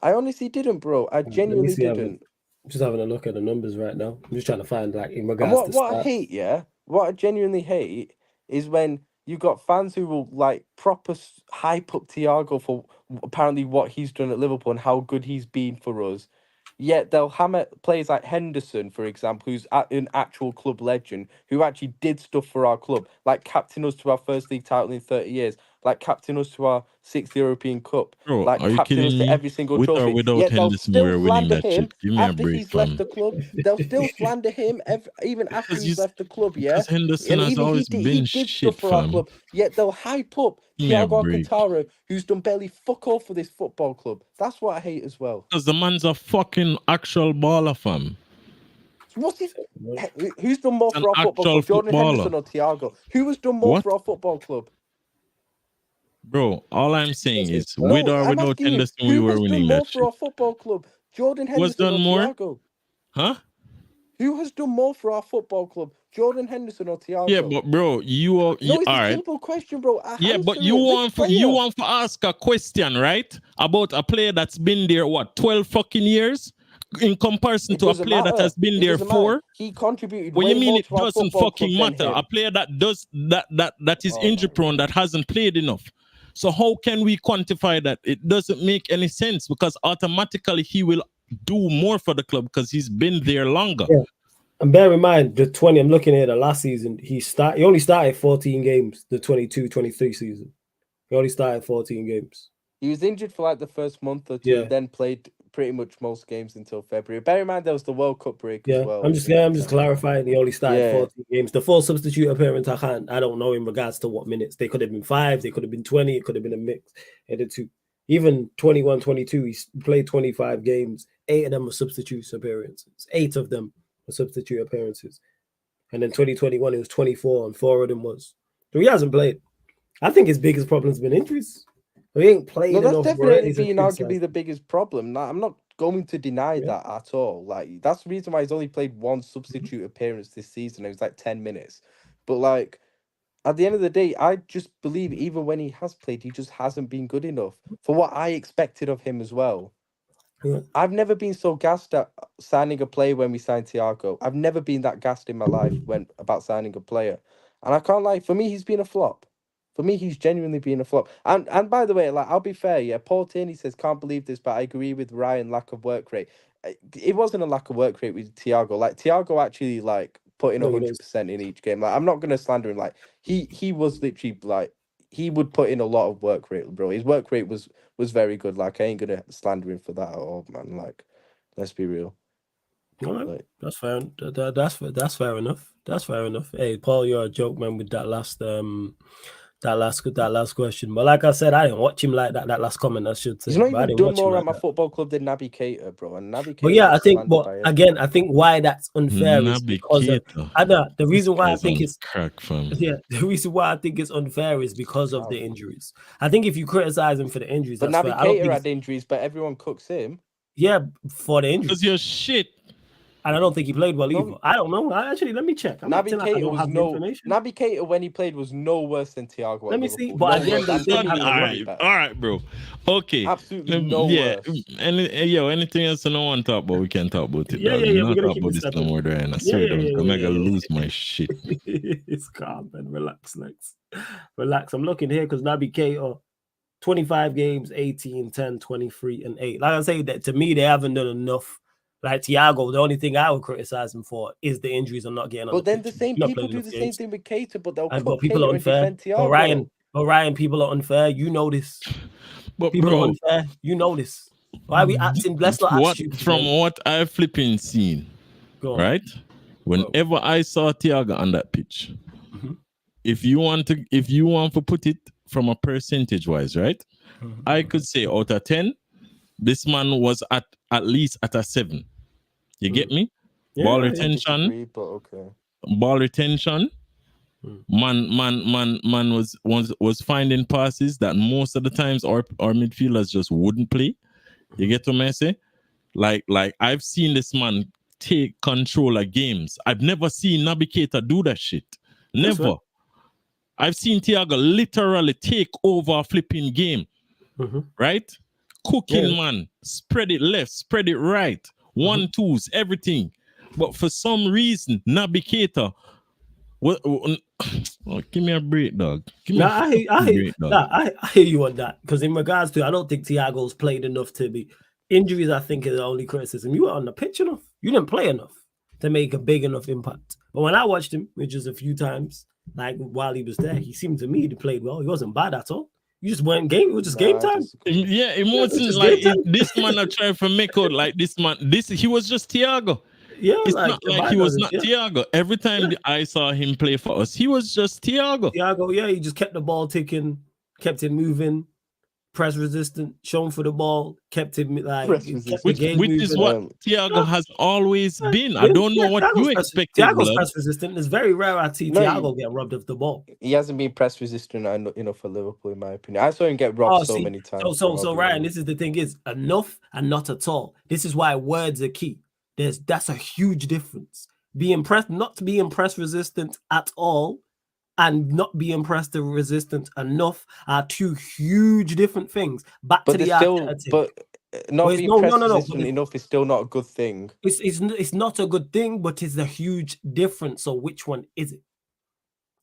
I honestly didn't, bro. I Let me genuinely see. I'm didn't. just having a look at the numbers right now. I'm just trying to find, like, in And regards to what I stats. hate, yeah, what I genuinely hate is when you got fans who will like proper hype up Thiago for apparently what he's done at Liverpool and how good he's been for us. Yet they'll hammer players like Henderson, for example, who's an actual club legend, who actually did stuff for our club, like captain us to our first league title in 30 years, like captain us to our 6th European Cup, Bro, like are you captain us kidding to me? every single With or trophy. without Yet they'll Henderson, still we're winning slander that him shit. Give me a after break, he's left fam. the club. They'll still slander him even after Because he's left the club, yeah? because Henderson And has even always he been did stuff shit, for our fam. club. Yet they'll hype up Give me a Thiago break. Alcantara, who's done barely fuck all for this football club. That's what I hate as well. Because the man's a fucking actual baller, fam. What's his? Who's done more An for our football actual club, Jordan footballer. Henderson or Thiago? Who has done more What? for our football club? Bro, all I'm saying is, with No, or I'm without asking you, Henderson, we who were has done winning that more for shit. our football club, Jordan Who has Henderson done or more? Thiago? Huh? Who has done more for our football club, Jordan Henderson or Thiago? Yeah, but bro, you are No, it's all a right. simple question, bro. Yeah, but Answer it. Which player? you want to ask a question, right? About a player that's been there, what, 12 fucking years? In comparison It to a doesn't player that matter. has been It there doesn't matter. 4? He contributed What you way mean more it to our doesn't football club fucking than matter? A him. player that does that is Oh injury my prone, that hasn't played enough. So how can we quantify that? It doesn't make any sense because automatically he will do more for the club because he's been there longer. Yeah. And bear in mind, the 20, I'm looking at the last season, he only started 14 games, the 22-23 season. He only started 14 games. He was injured for like the first month or two, Yeah. then played pretty much most games until February. Bear in mind there was the World Cup break as Yeah, well. I'm just clarifying. He only started Yeah. 14 games. The full substitute appearance, I don't know in regards to what minutes. They could have been 5, they could have been 20, it could have been a mix of the two. Even 21-22, he played 25 games. 8 of them were substitute appearances. 8 of them were substitute appearances. And then 2021, it was 24, and 4 of them was. So he hasn't played. I think his biggest problem's been injuries. He ain't played No, that's enough. definitely been arguably the biggest problem. I'm not going to deny that at all. Like, that's the reason why he's only played one substitute appearance this season. It was like 10 minutes. But like, at the end of the day, I just believe even when he has played, he just hasn't been good enough for what I expected of him as well. Yeah. I've never been so gassed at signing a player when we signed Thiago. I've never been that gassed in my life about signing a player. And I can't lie, for me, he's been a flop. For me, he's genuinely been a flop. And by the way, like, I'll be fair, yeah, Paul Tierney says, can't believe this, but I agree with Ryan, lack of work rate. It wasn't a lack of work rate with Thiago. Like, Thiago actually, like, put in 100% in each game. Like, I'm not going to slander him. Like, he was literally, like, he would put in a lot of work rate, bro. His work rate was very good. Like, I ain't gonna slander him for that at all, man. Like, let's be real. All right, like, that's fair. That's fair enough. That's fair enough. Hey, Paul, you're a joke, man, with that last question. But like I said, I didn't watch him like that. That last comment, I should say. He's not even done more at my that. football club than Naby Keita, bro. And Naby Keita. But yeah, I think. But again, I think why that's unfair is because of, the reason why I think it's crack, fam. Yeah, the reason why I think it's unfair is because of the injuries. I think if you criticize him for the injuries, but that's Naby fair. Keita had injuries, but everyone cooks him. Yeah, for the injuries. Because you're shit. And I don't think he played well either. I don't know. Actually, let me check. Naby Keita when he played was no worse than Thiago. Let me see. But again, all right, bro. Okay. Absolutely no worse. Anything else I don't want to talk about, we can talk about it. Yeah. We're gonna talk about this no more, and I swear I'm gonna lose my shit. It's calm, man. Relax. I'm looking here because Naby Keita 25 games, 18, 10, 23, and 8. Like I say, that to me, they haven't done enough. Like Thiago, the only thing I would criticize him for is the injuries and not getting on But the then pitch. the same Not people playing do enough the games. same thing with Keita, but they'll But cut people are Keita and unfair. defend Thiago. But Ryan, people are unfair. You know this. But People are bro, unfair. You know this. Why are we acting? Let's not act what stupid. from what I've flipping seen, Go on. right? Whenever I saw Thiago on that pitch, Mhm. if you want to put it from a percentage wise, right? Mhm. I could say out of 10, this man was at least at a 7. You get me? Yeah, Ball yeah. retention, Disagree, but okay. ball retention. Mm. Man was finding passes that most of the times our midfielders just wouldn't play. You get what I say? Like I've seen this man take control of games. I've never seen Naby Keita do that shit. That's Never. right. I've seen Thiago literally take over a flipping game, Mhm. right? Cooking, Yeah. man. Spread it left, spread it right. 1-2s, everything. But for some reason, Naby Keita, give me a break, dog. Give me a break, dog. I hear you on that. Because in regards to, I don't think Thiago's played enough to be injuries. I think is the only criticism. You were on the pitch enough. You didn't play enough to make a big enough impact. But when I watched him, which is a few times, like while he was there, he seemed to me to play well. He wasn't bad at all. You just weren't game. It was just game time. Yeah, it wasn't just like game time. this man are trying to make out like this man. He was just Thiago. Yeah, It's not like he was not Thiago. Every time I saw him play for us, he was just Thiago. Thiago, yeah, he just kept the ball ticking, kept it moving, press resistant, shown for the ball, kept him like kept the game which moving. is what Thiago has always been. I don't know what you expected. Thiago's press resistant. It's very rare I see Thiago get robbed of the ball. He hasn't been press resistant enough for Liverpool, in my opinion. I saw him get robbed many times. So Ryan, this is the thing: is enough and not at all. This is why words are key. That's a huge difference. Not to be impressed resistant at all, and not being pressed resistant enough are two huge different things. Back to the Arteta. But not being press resistant enough is still not a good thing. It's not a good thing, but it's a huge difference. So which one is it?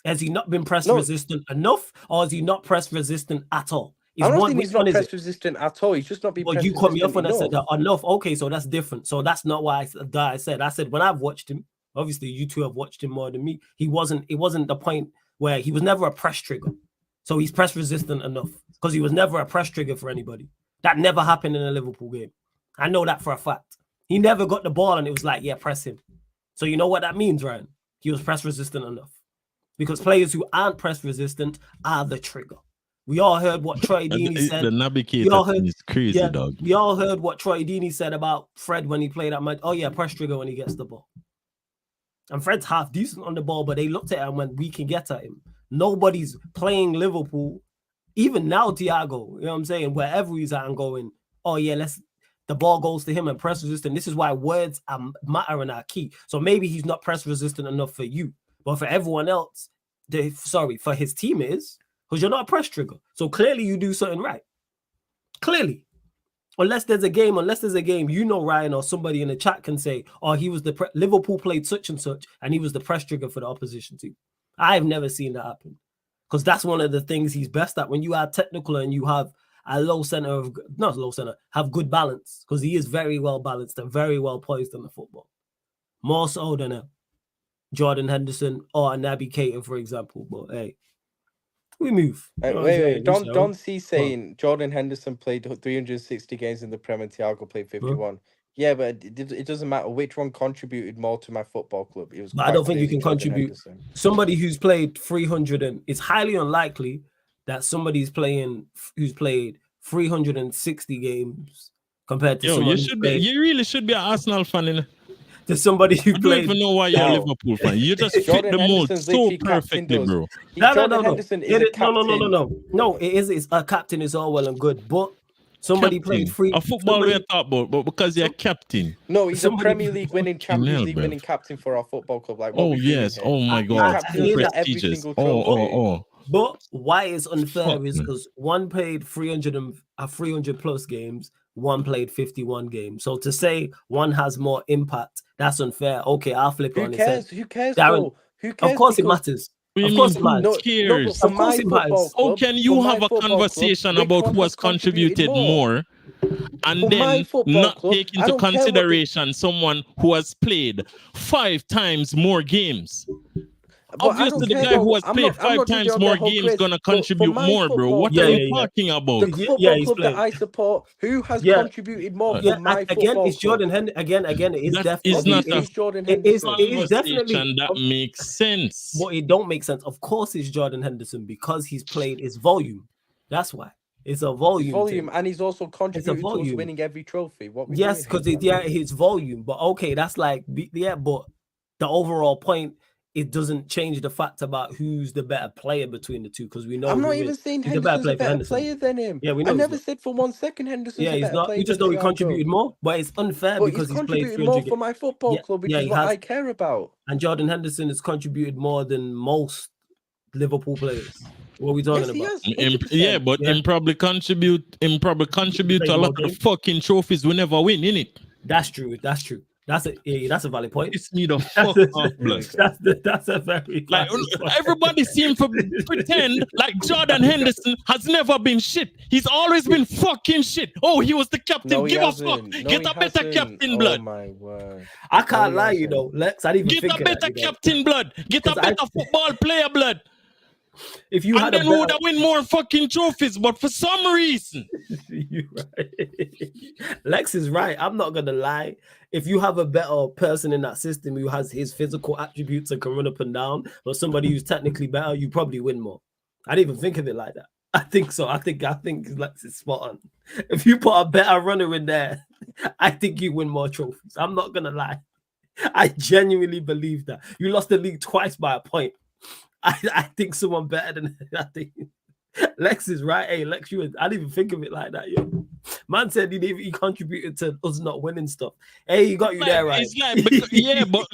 Has he not been press resistant enough, or is he not press resistant at all? I don't think he's not press resistant at all. He's just not being press resistant. Well, you cut me off when I said that enough. Okay, so that's different. So that's not why I said. I said when I've watched him, obviously you two have watched him more than me. It wasn't the point where he was never a press trigger. So he's press resistant enough because he was never a press trigger for anybody. That never happened in a Liverpool game. I know that for a fact. He never got the ball and it was like, yeah, press him. So you know what that means, Ryan? He was press resistant enough. Because players who aren't press resistant are the trigger. We all heard what Troy Deeney said. The Naby Keita thing is crazy, dog. We all heard what Troy Deeney said about Fred when he played that match. Oh, yeah, press trigger when he gets the ball. And Fred's half decent on the ball, but they looked at him when we can get at him. Nobody's playing Liverpool. Even now, Thiago, you know what I'm saying? Wherever he's at and going, oh, yeah, the ball goes to him and press resistant. This is why words matter and are key. So maybe he's not press resistant enough for you, but for everyone else, for his team is. Because you're not a press trigger. So clearly you do something right. Clearly. Unless there's a game, you know, Ryan or somebody in the chat can say, oh, he was Liverpool played such and such, and he was the press trigger for the opposition team. I've never seen that happen. Because that's one of the things he's best at. When you are technical and you have a have good balance. Because he is very well balanced and very well poised on the football. More so than Jordan Henderson or a Naby Keita, for example. But hey. We move. Wait. Don C saying Jordan Henderson played 360 games in the Premier. Thiago played 51. Huh? Yeah, but it doesn't matter which one contributed more to my football club. It was. But I don't think you can contribute. Somebody who's played 300 and it's highly unlikely that somebody's who's played 360 games compared to someone. You really should be an Arsenal fan. To somebody who played. I don't even know why you're a Liverpool fan. You just fit the mold so perfectly, bro. No, it is. It's a captain is all well and good, but somebody played free. A football we're talking about, but because you're captain. No, he's a Premier League winning, Champions League winning captain for our football club. Like, oh yes, oh my God, prestigious. Oh. But why it's unfair is because one played 300 plus games, one played 51 games. So to say one has more impact, that's unfair. Okay, I'll flip it on its head. Who cares? Darren, who cares? Of course it matters. Of course it matters. No, but cares? for Of course my it matters. football How club, can for you my have a football club, conversation which about one who has has contributed more and For my then football not club, take I into don't care what the- consideration someone who has played 5 times more games? But I Obviously, don't the care guy who about- has I'm played not- I'm 5 not judging times on their more whole games career, gonna but for contribute my more, bro. football What club- are Yeah, you yeah, yeah. talking about? The football he's club playing. that I support, who has Yeah. contributed more Yeah, for my Again, football it's Jordan club? Henderson. Again, it is That definitely. is not It is Jordan It is. Henderson. It is definitely. conversation that makes sense. But it don't make sense. Of course, it's Jordan Henderson because he's played his volume. That's why it's a volume. His volume, thing. and he's also contributed to us volume. winning every trophy. What we Yes, doing because here? his volume. But okay, that's like but the overall point, it doesn't change the fact about who's the better player between the two, because we know I'm not who even is. saying He's a better Henderson's a player for better Henderson. player than him. Yeah, we know I he's never not. said for 1 second Henderson's Yeah, a he's better not. player We just than know he Thiago. contributed more, but it's unfair But because he's he's played contributed 300 more games. for my football Yeah, club, which yeah, is he what has. I care about. And Jordan Henderson has contributed more than most Liverpool players. What are we talking Yes, he about? has. Yeah, 100%. but him probably contribute to a lot of the fucking trophies we never win, innit? That's true. That's true. That's a valid point. It's me the fuck off, blood. That's a very Like valid point. everybody seem to pretend like Jordan Henderson has never been shit. He's always been fucking shit. Oh, he was the captain. No, he Give a fuck. hasn't. No, Get he a better hasn't. captain, Oh blood. my word. I can't No, he lie, you hasn't. know, Lex. I didn't even Get think a of better that, you know. captain, blood. Get a 'Cause I- better football player, blood. If you And had a then we would better, have win more fucking trophies. But for some reason, you right. Lex is right. I'm not gonna lie. If you have a better person in that system who has his physical attributes and can run up and down, but somebody who's technically better, you probably win more. I didn't even think of it like that. I think so. I think Lex is spot on. If you put a better runner in there, I think you win more trophies. I'm not gonna lie. I genuinely believe that. You lost the league twice by a point. I think someone better than I think. Lex is right. Hey, Lex, I didn't even think of it like that. Yo. Man said he contributed to us not winning stuff. Hey, he got you there, right? It's like, because, yeah, but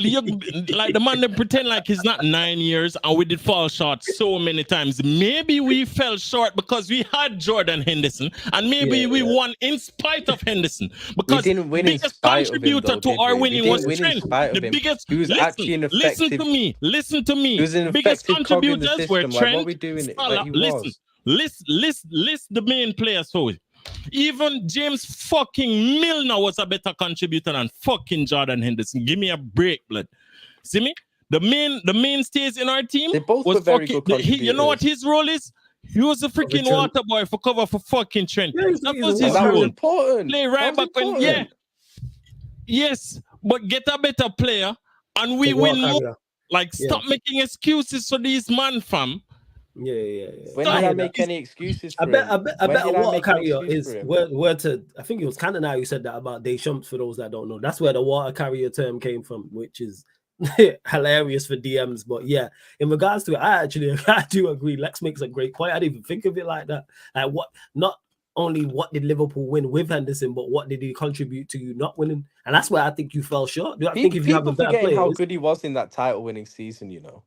like the man that pretend like he's not 9 years and we did fall short so many times. Maybe we fell short because we had Jordan Henderson, and maybe we won in spite of Henderson. Because didn't win the in biggest spite of him, contributor though, to did our we? We winning didn't was win in Trent. spite of The him. biggest. He was actually an Listen effective. to me. Listen to me. He was an The biggest effective cog in the contributors were system. Like, Trent. what we doing? Salah. Like, he Listen. was. List the main players for it. Even James fucking Milner was a better contributor than fucking Jordan Henderson. Give me a break, blood. See me? The mainstays in our team. They both was were very fucking, good you know what his role is? He was a freaking water boy for cover for fucking Trent. Yeah, that was his That was role. important. Play right back when, yeah. Yes, but get a better player and we win more. Like, stop making excuses for these man, fam. Yeah. When did I make any excuses for I bet a water carrier is where to. I think it was Canada who said that about Deschamps. For those that don't know, that's where the water carrier term came from, which is hilarious for DMs. But yeah, in regards to it, I do agree. Lex makes a great point. I didn't even think of it like that. Like, what? Not only what did Liverpool win with Henderson, but what did he contribute to you not winning? And that's where I think you fell short. Do I think if you have a better player, how good he was in that title-winning season, you know.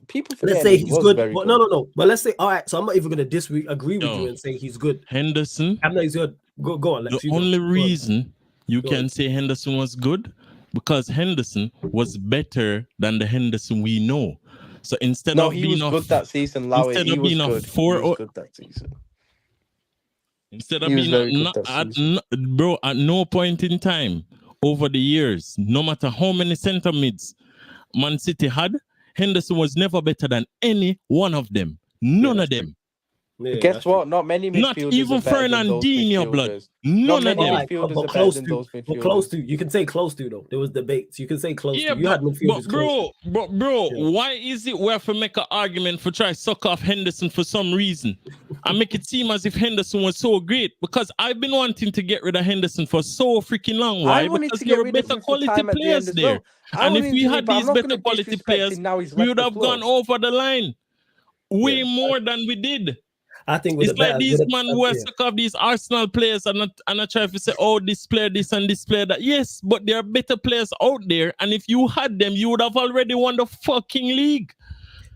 People forget. Let's say he's good, but no. But let's say, all right. So I'm not even going to agree with you and say he's good. Henderson. I'm not. He's good. Go on. The only reason you can say Henderson was good because Henderson was better than the Henderson we know. So instead of he being was good that season, Lowy. Instead He of was being good. a 4 he was good that season. Instead of being bro, at no point in time over the years, no matter how many center mids Man City had, Henderson was never better than any one of them. None of them. Yeah, guess what? Not many midfielders. Not even Fernandinho, blood. None of them. Midfielders are better than those midfielders. But close to. You can say close to though. There was debates. You can say close to. You had midfielders close to. But bro, why is it we have to make an argument for try to suck off Henderson for some reason and make it seem as if Henderson was so great? Because I've been wanting to get rid of Henderson for so freaking long. Why? Because there were better quality players there. And if we had these better quality players, we would have gone over the line way more than we did. I think it's like these man who are suck off these Arsenal players and not try to say, oh, this player, this and this player, that. Yes, but there are better players out there. And if you had them, you would have already won the fucking league.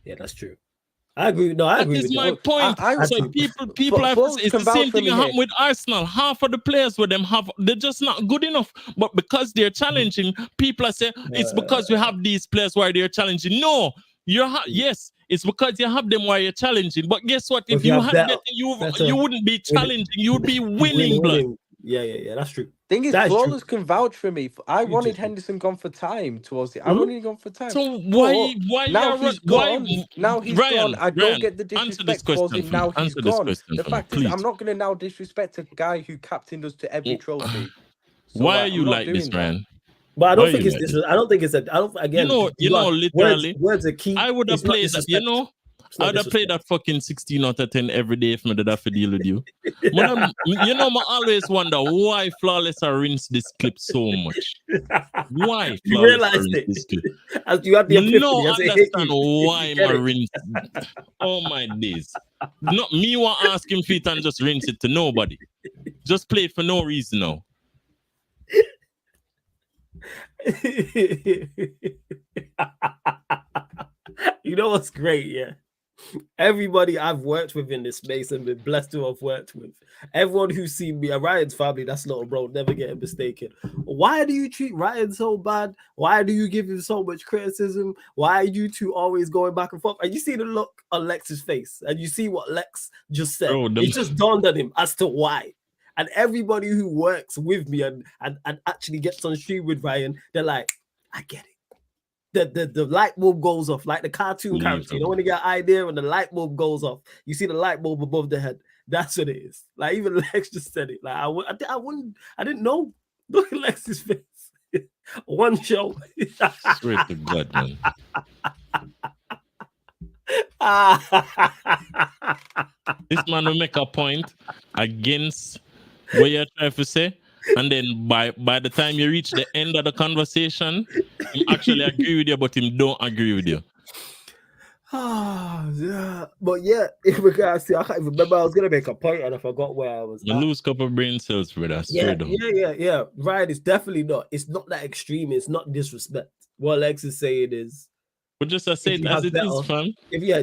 Yeah, that's true. I agree. No, I agree. That is my point. So people have to say it's the same thing that happened with Arsenal. Half of the players with them they're just not good enough. But because they're challenging, people are saying it's because we have these players where they're challenging. No, yes, It's because you have them while you're challenging. But guess what? If you had better, you wouldn't be challenging. You would be winning, blood. Yeah. That's true. Thing is, That is Flawless true. can vouch for me. I You wanted just- Henderson gone for time towards the. I wanted him gone for time. So why now he's gone? Now he's Ryan, gone. I don't get the answer this disrespect towards question him. for me. Now he's Answer this gone. question The for me, fact is, please. I'm not going to now disrespect a guy who captained us to every trophy. So, Why are I'm you not like doing this, that. Ryan? But I Why don't think you it's like this. this? I don't think it's a. I don't. Again, literally, words are key. I would have It's not played that. disrespect. I would have played that fucking 16 out of 10 every day if I did have to deal with you. I always wonder why Flawless are rinse this clip so much. Why You Flawless realized rinse it. this clip? As you had the epiphany. No as it hit understand you. why You get my it. rinse. Oh my days. Not me want to ask him feet and just rinse it to nobody. Just play it for no reason now. You know what's great, yeah? Everybody I've worked with in this space and been blessed to have worked with, everyone who's seen me, Ryan's family, that's little bro, never getting mistaken. Why do you treat Ryan so bad? Why do you give him so much criticism? Why are you two always going back and forth? And you see the look on Lex's face, and you see what Lex just said. Bro, it just dawned on him as to why. And everybody who works with me and actually gets on stream with Ryan, they're like, I get it. The light bulb goes off like the cartoon character. You know when you get an idea and the light bulb goes off, you see the light bulb above the head. That's what it is. Like even Lex just said it. Like I didn't know. Look at Lex's face. One show. Swear to God, man. This man will make a point against what you're trying to say. And then by the time you reach the end of the conversation, he actually agree with you, but him don't agree with you. Yeah. But yeah, in regards to, I can't even remember. I was gonna make a point and I forgot where I was. You lose a couple brain cells, brother. Yeah. Right, it's definitely not. It's not that extreme. It's not disrespect. What Lex is saying is. But just I say it as it is, fam.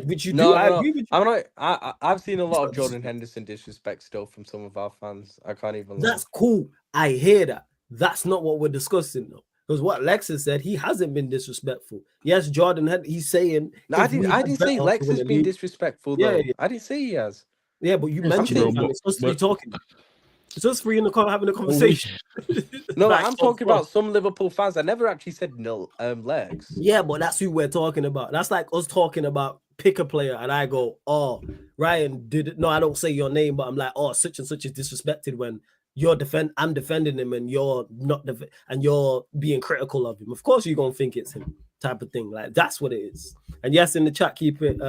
Which you do. I agree with you. I'm not. I've seen a lot of Jordan Henderson disrespect still from some of our fans. I can't even. That's cool. I hear that. That's not what we're discussing though. Because what Lex has said, he hasn't been disrespectful. Yes, Jordan he's saying. No, I didn't say Lex has been disrespectful though. Yeah. I didn't say he has. Yeah, but you mentioned it. It's supposed to be talking. It's us three in the car having a conversation. No, like, I'm talking about some Liverpool fans. I never actually said Lex. Yeah, but that's who we're talking about. That's like us talking about pick a player, and I go, "Oh, Ryan did it." No, I don't say your name, but I'm like, "Oh, such and such is disrespected when I'm defending him, and you're not, and you're being critical of him." Of course, you're gonna think it's him, type of thing. Like that's what it is. And yes, in the chat, keep it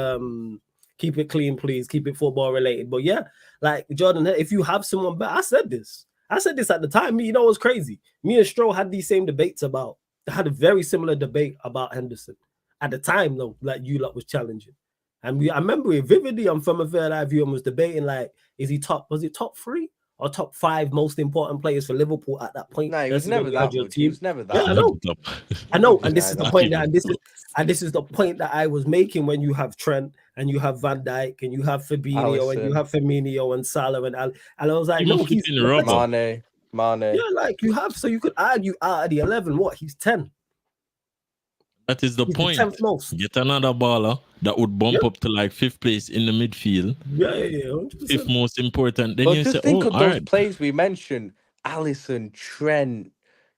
clean, please. Keep it football related. But yeah, like Jordan, if you have someone better, I said this at the time. You know what's crazy? Me and Stroll had these same debates had a very similar debate about Henderson at the time, though. Like you lot was challenging, and I remember it vividly. I'm from a third eye view and was debating like, was it top 3 or top 5 most important players for Liverpool at that point? No, he was never that good. He was never that. Yeah, I know, and this is the point this is the point that I was making when you have Trent and you have Van Dijk and you have Fabinho and you have Firmino and Salah and I was like, no, he's Mane. Yeah, like you have, so you could argue out of the 11, what he's 10. That is the point. Get another baller that would bump up to like 5th place in the midfield. Yeah, 100%. If most important, then but you just say, think of those players we mentioned: Alisson, Trent,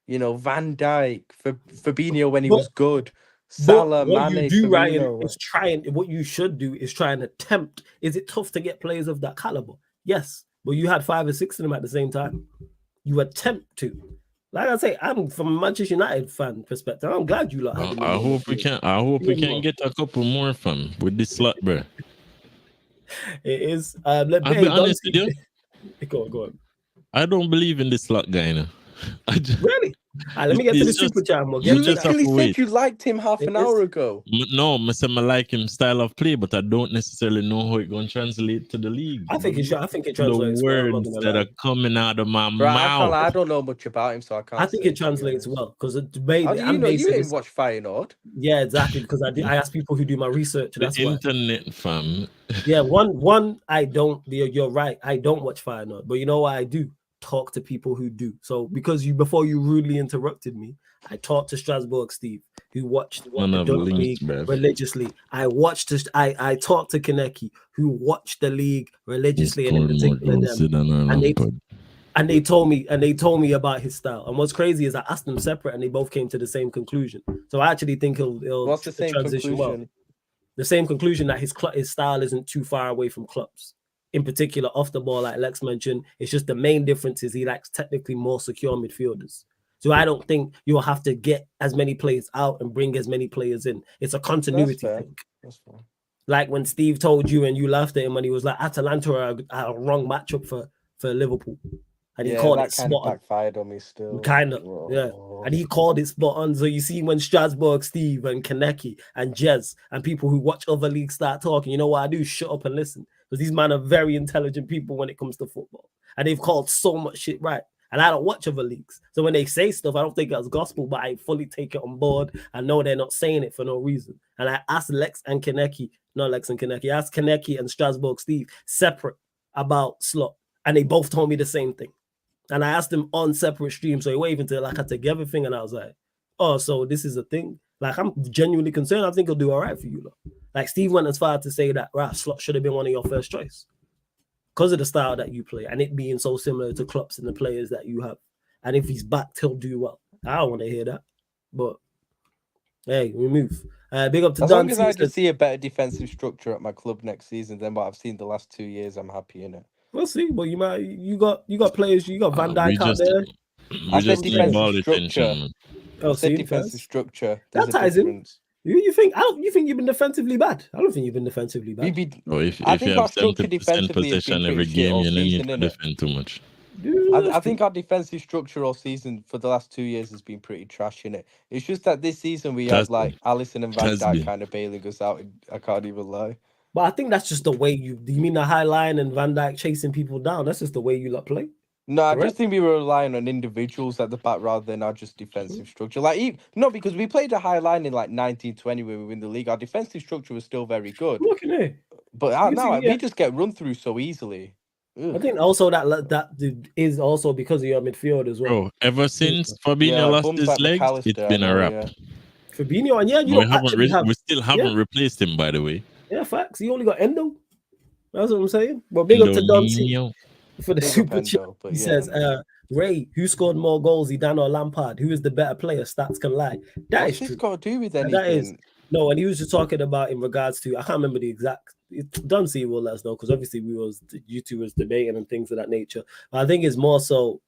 Van Dijk, Fabinho when he was good. Salah, what Mane, you do, Firmino. Ryan, what you should do is try and attempt. Is it tough to get players of that caliber? Yes, but you had 5 or 6 of them at the same time. You attempt to. Like I say, I'm from a Manchester United fan perspective. I'm glad you lot. I hope we can get a couple more fam with this slot, bro. It is. I'll be honest with you. Go on. I don't believe in this slot guy now. Really? Let me get to the super chat. You literally said you liked him half an hour ago. No, I like him style of play, but I don't necessarily know how it's going to translate to the league. I think it translates. The words that are coming out of my mouth. I don't know much about him, so I can't. I think it translates well because you didn't watch Feyenoord? Yeah, exactly. Because I ask people who do my research. That's the internet, fam. Yeah, one. I don't. You're right. I don't watch Feyenoord, but you know what I do? Talk to people who do. So because before you rudely interrupted me, I talked to Strasbourg Steve, who watched None the of Dutch links, league bruv. religiously. I talked to Kaneki, who watched the league religiously, and in Scoring more particular goals them. than And they Lampard. and they told me about his style. And what's crazy is I asked them separate, and they both came to the same conclusion. So I actually think he'll What's the same transition conclusion? well. The same conclusion that his style isn't too far away from Klopp's. In particular, off the ball, like Lex mentioned, it's just the main difference is he likes technically more secure midfielders. So I don't think you'll have to get as many players out and bring as many players in. It's a continuity thing. That's fair. Like when Steve told you and you laughed at him when he was like, Atalanta are a wrong matchup for Liverpool. And he called it kind of spot on. backfired on me still. Kind of, yeah. And he called it spot on. So you see when Strasbourg Steve and Kaneki and Jez and people who watch other leagues start talking, you know what I do? Shut up and listen. Because these men are very intelligent people when it comes to football. And they've called so much shit right. And I don't watch other leagues. So when they say stuff, I don't think it's gospel, but I fully take it on board. I know they're not saying it for no reason. And I asked Lex and Kaneki, not Lex and Kaneki, I asked Kaneki and Strasbourg Steve separate about Slot. And they both told me the same thing. And I asked them on separate streams, so they were even to like a together thing, and I was like, "Oh, so this is a thing." Like I'm genuinely concerned. I think he'll do all right for you, though. Like Steve went as far to say that Slot should have been one of your first choice because of the style that you play and it being so similar to Klopp's and the players that you have. And if he's backed, he'll do well. I don't want to hear that, but hey, we move. Big up to as Dan. long as I just see a better defensive structure at my club next season than what I've seen the last 2 years, I'm happy in it. We'll see. Well, you got players. You got Van Dijk out there. I said defensive structure. I said defensive structure. There's that ties in. You think you've been defensively bad? I don't think you've been defensively bad. If you have 70% possession every game, you don't need to defend too much. I think our defensive structure all season for the last 2 years has been pretty trash in it. It's just that this season we had like Alisson and Van Dijk kind of bailing us out. I can't even lie. But I think that's just the way you mean the high line and Van Dijk chasing people down. That's just the way you lot play. No, I just think we were relying on individuals at the back rather than our just defensive structure. Like, no, because we played a high line in like 1920 when we win the league. Our defensive structure was still very good. Look at it. But now we just get run through so easily. Ugh. I think also that is also because of your midfield as well. Bro, ever since Fabinho lost his legs, it's been a wrap. Yeah. Fabinho, and we still haven't replaced him, by the way. Yeah, facts. He only got Endo. That's what I'm saying. Well, big up to Dante for the super chat. He says, Ray, who scored more goals, Zidane or Lampard? Who is the better player? Stats can lie. What's this got to do with anything? That is no, and he was just talking about in regards to I can't remember the exact. Dante will let us know because obviously you two was debating and things of that nature. But I think it's more so.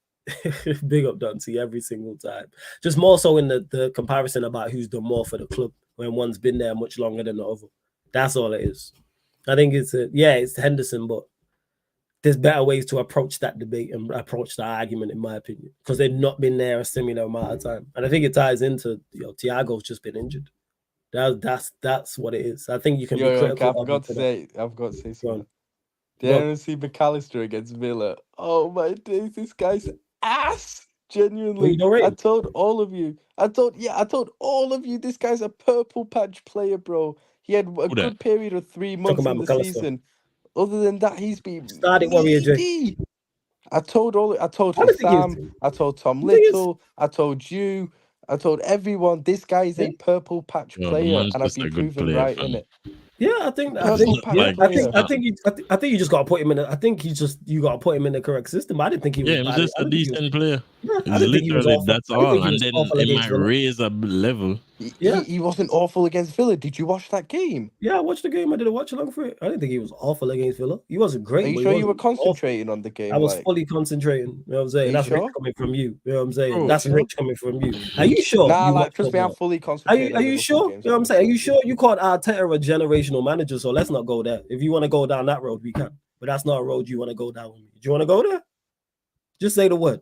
Big up Dante every single time. Just more so in the comparison about who's done more for the club when one's been there much longer than the other. That's all it is. I think it's Henderson, but there's better ways to approach that debate and approach that argument, in my opinion, because they've not been there a similar amount of time. And I think it ties into Thiago's just been injured. That's what it is. I think you can be critical. I've got to say something. Did anyone see McAllister against Villa? Oh my days, this guy's ass. Genuinely, I told all of you. I told all of you. This guy's a purple patch player, bro. He had a good period of 3 months in the season. Other than that, he's been started Warrior J. I told Sam, I told Tom Little, I told you, I told everyone. This guy is a purple patch player, and I've been proven right in it. Yeah, I think you just got to put him in. I think you got to put him in the correct system. I didn't think he was. Yeah, he's just a decent player. Literally, that's all. And then it might raise a level. He wasn't awful against Villa. Did you watch that game? Yeah, I watched the game. I didn't watch along for it. I didn't think he was awful against Villa. He wasn't great. Are you sure you were concentrating on the game? I was fully concentrating. You know what I'm saying? That's rich coming from you. You know what I'm saying? That's rich coming from you. Are you sure? Nah, trust me, I'm fully concentrating. Are you sure? You know what I'm saying? Are you sure you called Arteta a generational manager? So let's not go there. If you want to go down that road, we can. But that's not a road you want to go down with me. Do you want to go there? Just say the word.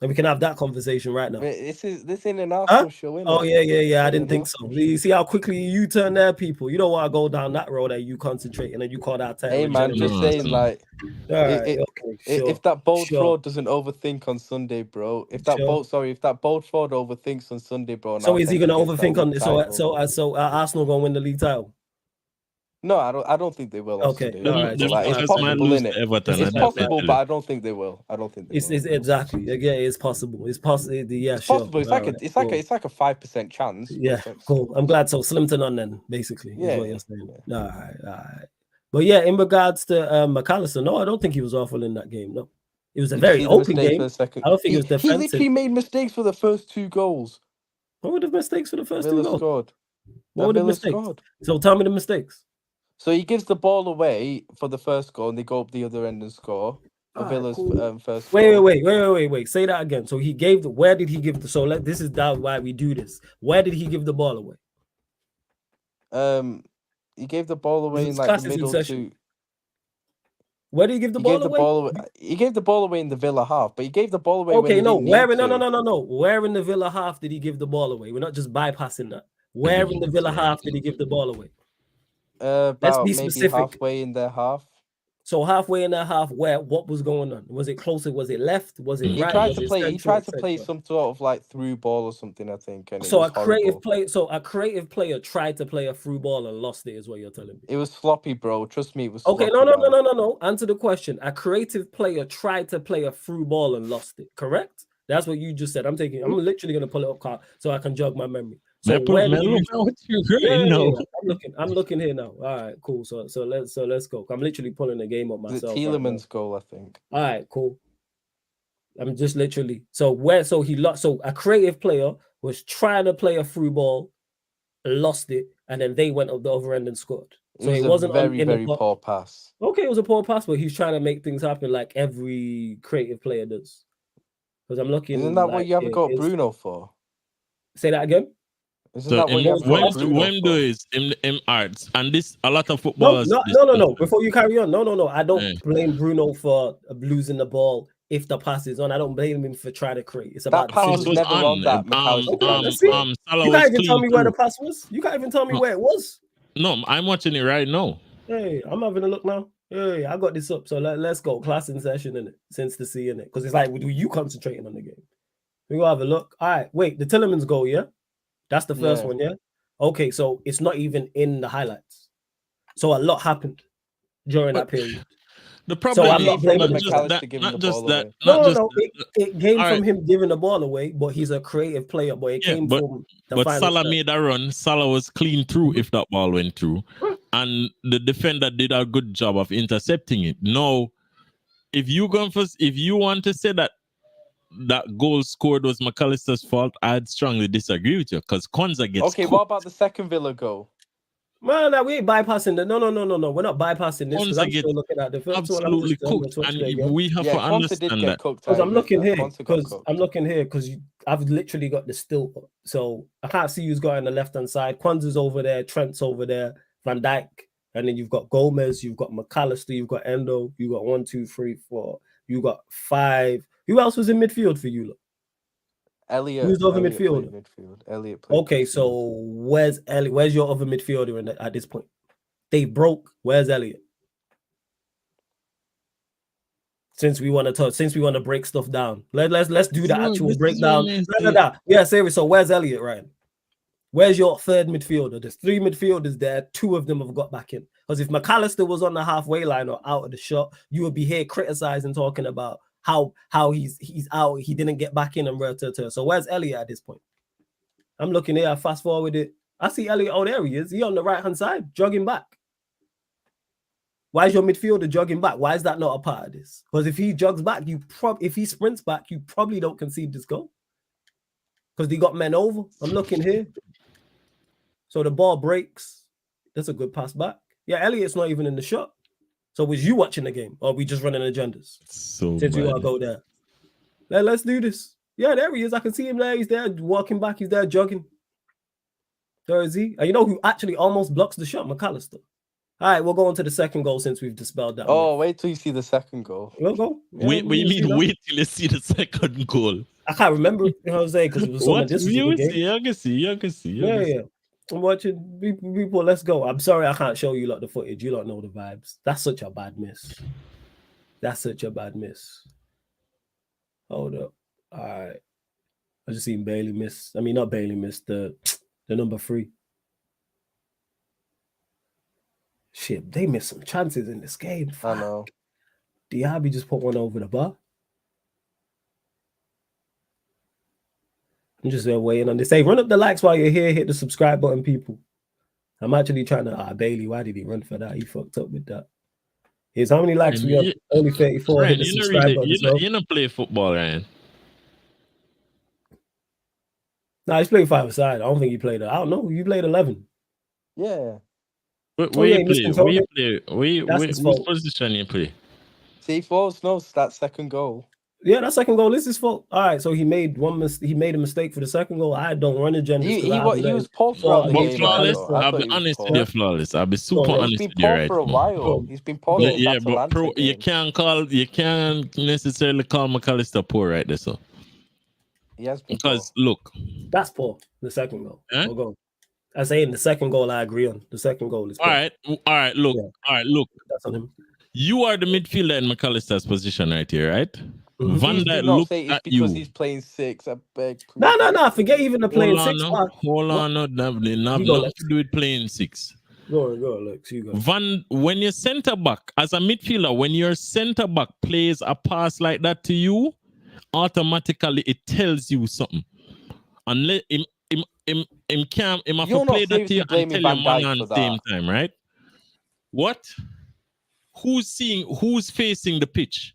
And we can have that conversation right now. This ain't an Arsenal show, innit? Oh, yeah. I didn't think so. You see how quickly you turn there, people. You don't want to go down that road and you concentrating and you call that. Hey, man, just saying, like, if that bold fraud doesn't overthink on Sunday, bro. If that bold fraud overthinks on Sunday, bro. So is he going to overthink on this? So Arsenal going to win the league title? No, I don't think they will. Okay, Austin, all right. Them like, it's fuckers might possible, lose innit? to Everton. It's I definitely possible, tell but you. I don't think they will. I don't think they It's will. exactly. Yeah, it's possible. It's possible. Yeah, It's sure. possible. It's All like right, it's cool. like a 5% chance. But Yeah, cool. I'm glad. So slim to none then, basically, is what Yeah, you're saying. yeah. All right. But yeah, in regards to McAllister, no, I don't think he was awful in that game. No, it was a Did you very see the open mistake game. for the second? I don't think it was He defensive. literally made mistakes for the first 2 goals. What were the mistakes for the first Villa 2 goals? scored. What were the Villa mistakes? scored. So tell me the mistakes. So he gives the ball away for the first goal, and they go up the other end and score for All right, Villa's cool. first goal. Wait. Say that again. So he gave the. Where did he give the? So this is that why we do this. Where did he give the ball away? He gave the ball away in It's like the classes in middle session. to. Where did he give the He ball gave the away? ball away. He gave the ball away in the Villa half, but he gave the ball away when Okay, he no. didn't Where? need to. No. Where in the Villa half did he give the ball away? We're not just bypassing that. Where in the Villa half did he give the ball away? Let's About be maybe specific. halfway in their half. So halfway in that half, what was going on? Was it closer? Was it left? Was it He right? tried Was to it play. He central, tried to play etc.? some sort of like through ball or something, I think, and it So was a creative horrible. player. So a creative player tried to play a through ball and lost it. Is what you're telling me? It was sloppy, bro. Trust me, it was Okay, sloppy. no. Answer the question. A creative player tried to play a through ball and lost it. Correct? That's what you just said. I'm literally gonna pull it up, Carl, so I can jog my memory. So where did you? Yeah. I'm looking here now. All right, cool. So let's go. I'm literally pulling the game up Was it myself. Right now. Tielemans' goal, I think. All right, cool. I'm just literally so he lost. So a creative player was trying to play a through ball, lost it, and then they went up the other end and scored. So it wasn't very, in very the poor pass. Okay, it was a poor pass, but he's trying to make things happen like every creative player does. Because I'm looking. Isn't that what you haven't got Bruno for? Say that again. Isn't that what you haven't got Bruno for? do is in arts, and this a lot of footballers. No. Before you carry on, no. I don't blame Bruno for losing the ball if the pass is on. I don't blame him for trying to create. It's about that pass was never on that McAllister. You can't even tell me where the pass was. You can't even tell me where it was. No, I'm watching it right now. Hey, I'm having a look now. Hey, I got this up. So let's go. Class in session, innit? Since the C, innit? Because it's like, do you concentrating on the game? We go have a look. All right, wait. The Tielemans goal, yeah? That's the first one, yeah? Okay, so it's not even in the highlights. So a lot happened during that period. The problem so I'm not blaming McAllister. It came from him giving the ball away, but he's a creative player. But it came from the But final Salah step. made a run. Salah was clean through if that ball went through. And the defender did a good job of intercepting it. No, if you want to say that goal scored was McAllister's fault, I'd strongly disagree with you because Konza gets cooked. What about the second Villa goal? Man, we ain't bypassing the no. We're not bypassing this because I'm still looking at the first absolutely cooked, and we have to understand that. Because I'm looking here because I've literally got the still, so I can't see who's got on the left hand side. Kwanzaa's over there, Trent's over there, Van Dijk, and then you've got Gomez, you've got McAllister, you've got Endo, you've got 1, 2, 3, 4, you got 5. Who else was in midfield for you? Look? Elliot. Who's over midfield? Elliot played okay, midfield. so where's Elliot? Where's your other midfielder at this point? They broke. Where's Elliot? Since we want to break stuff down, let's do the actual breakdown. Yeah, serious. So where's Elliot, Ryan? Where's your third midfielder? There's 3 midfielders there. 2 of them have got back in. Because if McAllister was on the halfway line or out of the shot, you would be here criticizing, talking about how he's out, he didn't get back in and so where's Elliot at this point? I'm looking here, I fast forward it. I see Elliot. Oh, there he is. He on the right hand side, jogging back. Why is your midfielder jogging back? Why is that not a part of this? Because if he jogs back, if he sprints back, you probably don't concede this goal. Because they got men over. I'm looking here. So the ball breaks. That's a good pass back. Yeah, Elliot's not even in the shot. So was you watching the game, or are we just running agendas? Since we want to go there, let's do this. Yeah, there he is. I can see him there. He's there walking back. He's there jogging. There is he. And you know who actually almost blocks the shot? McAllister. All right, we'll go on to the second goal since we've dispelled that. Wait till you see the second goal. We'll go. Yeah, wait till you see the second goal. I can't remember. You know what I'm saying? Because it was so much. You can see. Yeah. I'm watching people. Let's go. I'm sorry I can't show you the footage. You don't know the vibes. That's such a bad miss. Hold up. All right. I just seen Bailey miss. I mean, not Bailey miss the number 3. Shit, they missed some chances in this game. I know. Diaby just put one over the bar. I'm just waiting on this. Hey, run up the likes while you're here. Hit the subscribe button, people. I'm actually trying to. Bailey, why did he run for that? He fucked up with that. Here's how many likes we have. Only 34. Ryan, hit the subscribe button. You don't play football, Ryan. Nah, he's played 5-a-side. I don't think he played. I don't know. You played 11. Yeah. Where you play? What position you play? C4's no, that second goal. Yeah, that second goal is his fault. All right, so he made a mistake for the second goal. I don't run agenda. He was poor throughout the game. Flawless. I'll be honest with you, flawless. I'll be super honest with you right for a while. He's been poor. Yeah, but you can't necessarily call McAllister poor right there, so. He has been because look, that's poor. The second goal. We'll go. I say in the second goal, I agree on. The second goal is poor. All right. Look. That's on him. You are the midfielder in McAllister's position right here, right? Mm-hmm. Van Dijk looked at you. Because he's playing 6. I beg. No. Forget even the playing 6. Hold on, nothing to do with playing 6. Go, Lex. You go. When you're centre back, as a midfielder, when your centre back plays a pass like that to you, automatically it tells you something. Unless him can't play that to you and tell you man on the same time, right? What? Who's facing the pitch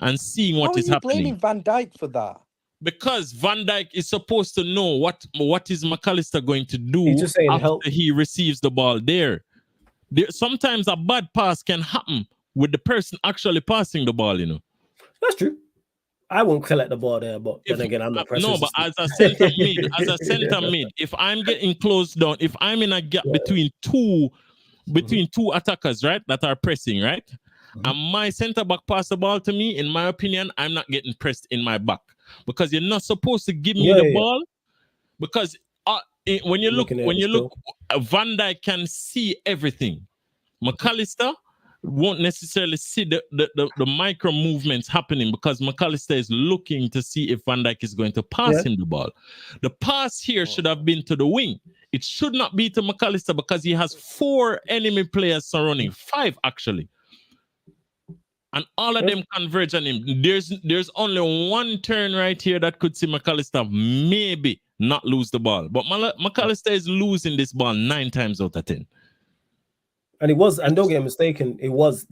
and seeing what is happening? Blaming Van Dijk for that? Because Van Dijk is supposed to know what is McAllister going to do after he receives the ball there. Sometimes a bad pass can happen with the person actually passing the ball, you know. That's true. I won't collect the ball there, but then again, I'm not pressing. No, but as a centre mid, if I'm getting closed down, if I'm in a gap between two attackers, right, that are pressing, right, and my centre back pass the ball to me, in my opinion, I'm not getting pressed in my back because you're not supposed to give me the ball. Because when you look, Van Dijk can see everything. McAllister won't necessarily see the micro movements happening because McAllister is looking to see if Van Dijk is going to pass him the ball. The pass here should have been to the wing. It should not be to McAllister because he has 4 enemy players surrounding, 5 actually. And all of them converge on him. There's only one turn right here that could see McAllister maybe not lose the ball. But McAllister is losing this ball 9 times out of 10. And it was, and don't get mistaken, it was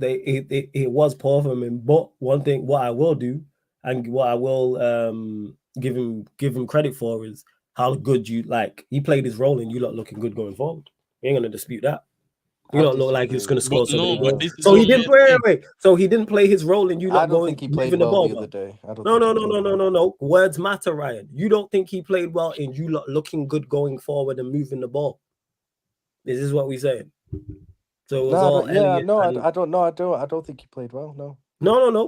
poor for him. But one thing, what I will do, and what I will give him credit for is how good he played his role, and you lot looking good going forward. We ain't gonna dispute that. You don't look like he's gonna score something. So he didn't play. So he didn't play his role, and you lot going moving the ball. The other day. No. Words matter, Ryan. You don't think he played well, and you lot looking good going forward and moving the ball. This is what we're saying. So I don't know. I don't think he played well. No.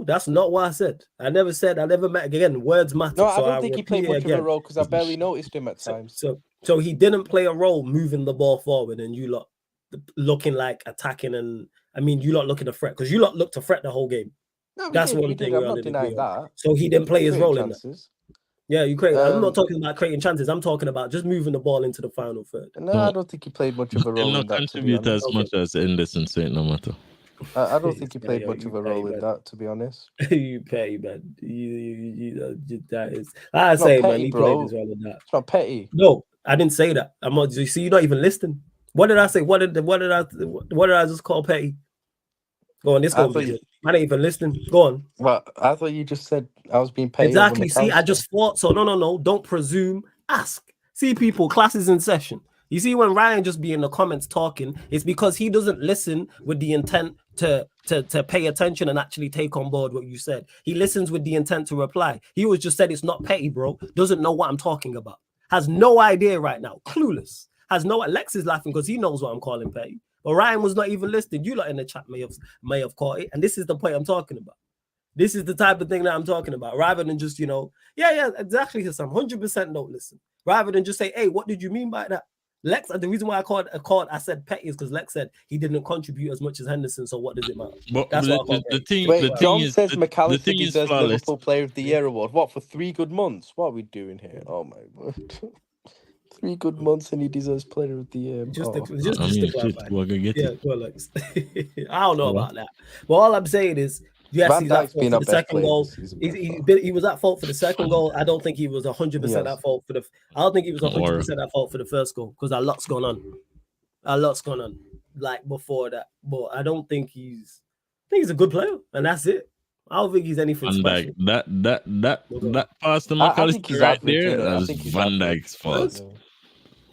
That's not what I said. I never met again. Words matter. No, I don't think he played much of a role because I barely noticed him at times. So he didn't play a role moving the ball forward, and you lot looking like attacking, and I mean you lot looking to threat because you lot looked to threat the whole game. No, that's one thing. I'm not denying that. So he didn't play his role in that. Yeah, you create. I'm not talking about creating chances. I'm talking about just moving the ball into the final third. No, I don't think he played much of a role. He'll not contribute as much as Henderson, so it no matter. I don't think he played much of a role in that, to be honest. You petty, man. You that is. I say, man, he played as well in that. It's not petty. No, I didn't say that. I'm not. You see, you're not even listening. What did I say? What did I just call petty? Go on, this gonna be good. I didn't even listen. Go on. Well, I thought you just said I was being paid. Exactly. See, I just thought so. No. Don't presume. Ask. See, people, class is in session. You see, when Ryan just be in the comments talking, it's because he doesn't listen with the intent to pay attention and actually take on board what you said. He listens with the intent to reply. He was just said it's not petty, bro. Doesn't know what I'm talking about. Has no idea right now. Clueless. Has no. Lex is laughing because he knows what I'm calling petty. But Ryan was not even listening. You lot in the chat may have caught it. And this is the point I'm talking about. This is the type of thing that I'm talking about. Rather than just, yeah, exactly, Hassan. 100% don't listen. Rather than just say, hey, what did you mean by that? Lex, the reason why I said petty is because Lex said he didn't contribute as much as Henderson, so what does it matter? But that's what the thing John is, says McAllister deserves flawless. Liverpool Player of the Year award. What, for 3 good months? What are we doing here? Oh my word. 3 good months and he deserves player of the year. Just Oh. to clarify. We're gonna get Yeah, it. go on, Lex. I don't know Yeah. about that. But all I'm saying is, yes, Van he's at Dijk's fault been for our the best second player goal. this season. He was at fault for the second goal. I don't think he was 100% Yes. at fault for the. I don't think he was 100% at fault for the first goal because a lot's gone on. Like before that. But I don't think he's. I think he's a good player, and that's it. I don't think he's anything Van special. Dijk, that pass to I think he's McAllister right average, there, innit? I that's think he's Van average. Dijk's fault. Yeah.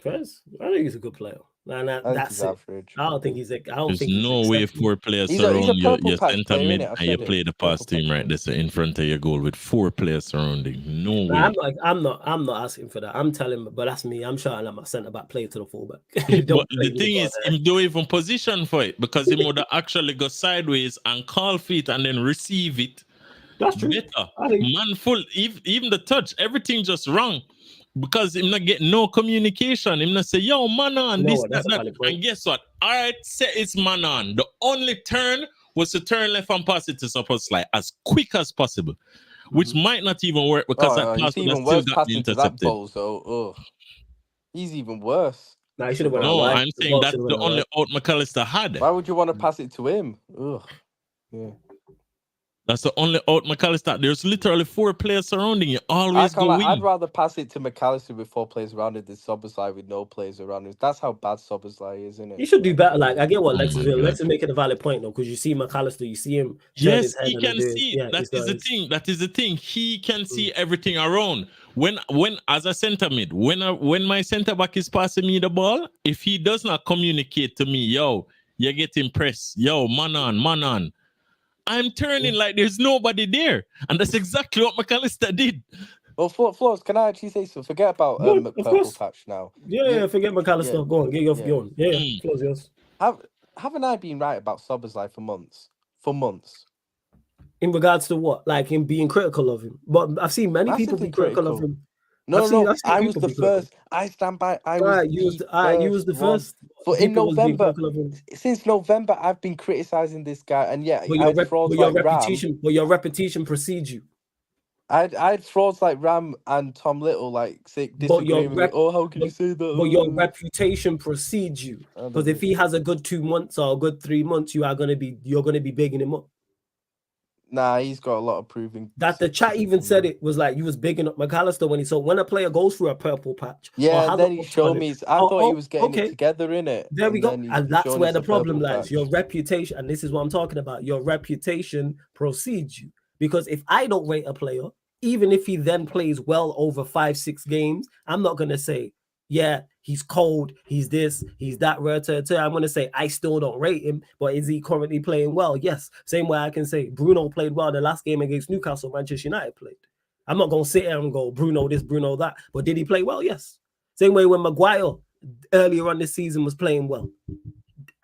First, I think he's a good player, and I think that's he's it. average. I don't think he's. I don't There's think he's no way exceptional. 4 players He's a surround purple your patch centre player, mid innit? I and you said play it. the pass Purple team patch right player. this in front of your goal with 4 players surrounding. No way. I'm not asking for that. I'm telling, but that's me. I'm shouting at my centre back play to the fullback. But Don't the play me thing the is, ball him don't even position for it because he would actually go sideways and call feet and then receive it. That's true. Better. I think Man full, even the touch, everything just wrong. Because him not get no communication. Him not say, yo, man on, You know this, what, that's that, a that. valid point. And guess what? All right, set it's man on. The only turn was to turn left and pass it to Szoboszlai as quick as possible, which might not even work because that He's pass would have even still worse got passing to that intercepted. ball, so he's even worse. Nah, he should have went out No, wide. I'm The saying ball that's should have the went out only wide. out McAllister had. Why would you want to pass it to him? Ugh. Yeah. That's the only out McAllister. There's literally 4 players surrounding you. I Always can't go lie, win. I'd rather pass it to McAllister with 4 players around it than Szoboszlai with no players around him. That's how bad Szoboszlai is, isn't it? He should do better. Like I get what Oh Lex is my doing. God. Lex is making a valid point though, because you see McAllister, you see him turn Yes, his head he and can do it. see. Yeah, That he is the does. thing. That is the thing. He can see everything around. When as a centre mid, when my centre back is passing me the ball, if he does not communicate to me, yo, you get impressed. Yo, man on. I'm turning like there's nobody there. And that's exactly what McAllister did. Well, Flores, can I actually say so? Forget about Go on, of Purple course. Patch now. Yeah, forget McAllister. Yeah. Go on, get your Yeah. going. Yeah, close yours. Haven't I been right about Szoboszlai for months? In regards to what? Like him being critical of him. But I've seen many people Massively be critical of critical. him. No, I've seen I was people the be critical. first. I stand by. I Alright, was you was the one. first. For in People was being November, critical of him. since November, I've been criticizing this guy, and yeah, But I had frauds like Ram. your reputation precedes you. I had frauds like Ram and Tom Little like disagreeing with me. Oh, how can you say that? But your reputation precedes you. Because if he has a good 2 months or a good 3 months, you're gonna be bigging him up. Nah, he's got a lot of proving. That the chat even said it was like you was bigging up McAllister when a player goes through a purple patch. Yeah, and then he showed me. I thought he was getting it together, innit? There we go. And that's where the problem lies. Your reputation, and this is what I'm talking about. Your reputation precedes you. Because if I don't rate a player, even if he then plays well over 5-6 games, I'm not gonna say, yeah, he's cold, he's this, he's that. I'm going to say, I still don't rate him, but is he currently playing well? Yes. Same way I can say Bruno played well the last game against Newcastle, Manchester United played. I'm not going to sit here and go, Bruno this, Bruno that. But did he play well? Yes. Same way when Maguire earlier on this season was playing well.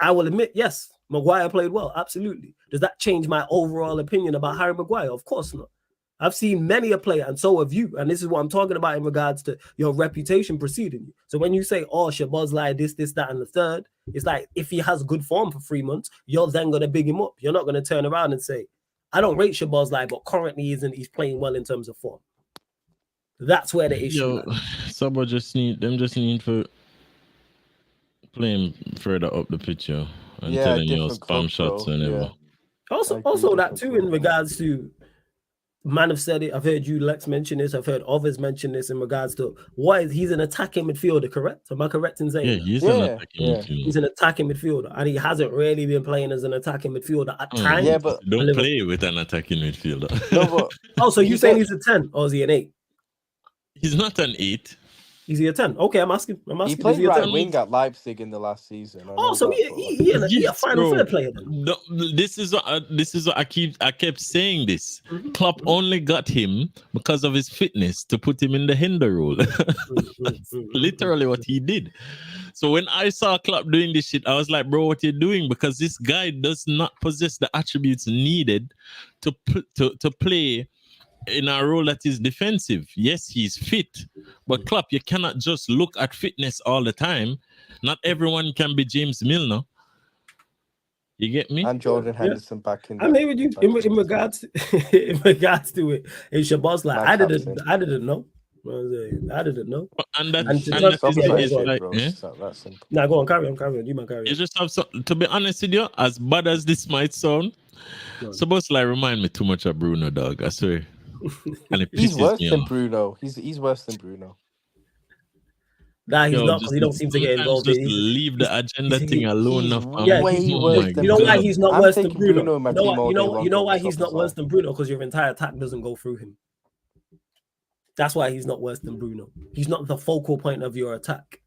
I will admit, yes, Maguire played well. Absolutely. Does that change my overall opinion about Harry Maguire? Of course not. I've seen many a player, and so have you. And this is what I'm talking about in regards to your reputation preceding you. So when you say, oh, Szoboszlai, this, that, and the third, it's like if he has good form for 3 months, you're then going to big him up. You're not going to turn around and say, I don't rate Szoboszlai, but currently he's playing well in terms of form. That's where the issue is. Someone just need for playing further up the pitch, and telling you spam shots whenever. Yeah. Also that too in regards to man have said it. I've heard you, Lex, mention this. I've heard others mention this in regards to he's an attacking midfielder, correct? Am I correct in saying that? He's an attacking midfielder. He's an attacking midfielder, and he hasn't really been playing as an attacking midfielder at times. Yeah, but don't play with an attacking midfielder. No, but so you saying he's a 10 or is he an 8? He's not an 8. Is he a 10? Okay, I'm asking. He played right wing at Leipzig in the last season. So he a final third player then. No, this is what I kept saying this. Klopp only got him because of his fitness to put him in the hinder role. That's literally what he did. So when I saw Klopp doing this shit, I was like, bro, what you doing? Because this guy does not possess the attributes needed to play in a role that is defensive. Yes, he's fit, but Klopp, you cannot just look at fitness all the time. Not everyone can be James Milner. You get me? And Jordan Henderson back in. I'm here with you in regards to it. In Szoboszlai, I didn't know. I didn't know. And that, And to and judge- that is, yeah, it's go on. like, bro. eh? It's not that simple. Nah, go on, carry on. You might carry You on. just have to be honest with you, as bad as this might sound, Go on. supposed to like remind me too much of Bruno, dog. I swear. And it He's pisses worse me than off. Bruno. He's worse than Bruno. Nah, he's Yo, not because he don't seem to get sometimes involved. just He's- leave the agenda thing alone. He's Now, fam. yeah, way he's- worse my than you know why Bruno. he's not I'm worse than taking Bruno? Bruno in my You know team what? all You day know, long you know over why he's not Szoboszlai. worse than Bruno? Because your entire attack doesn't go through him. That's why he's not worse than Bruno. He's not the focal point of your attack.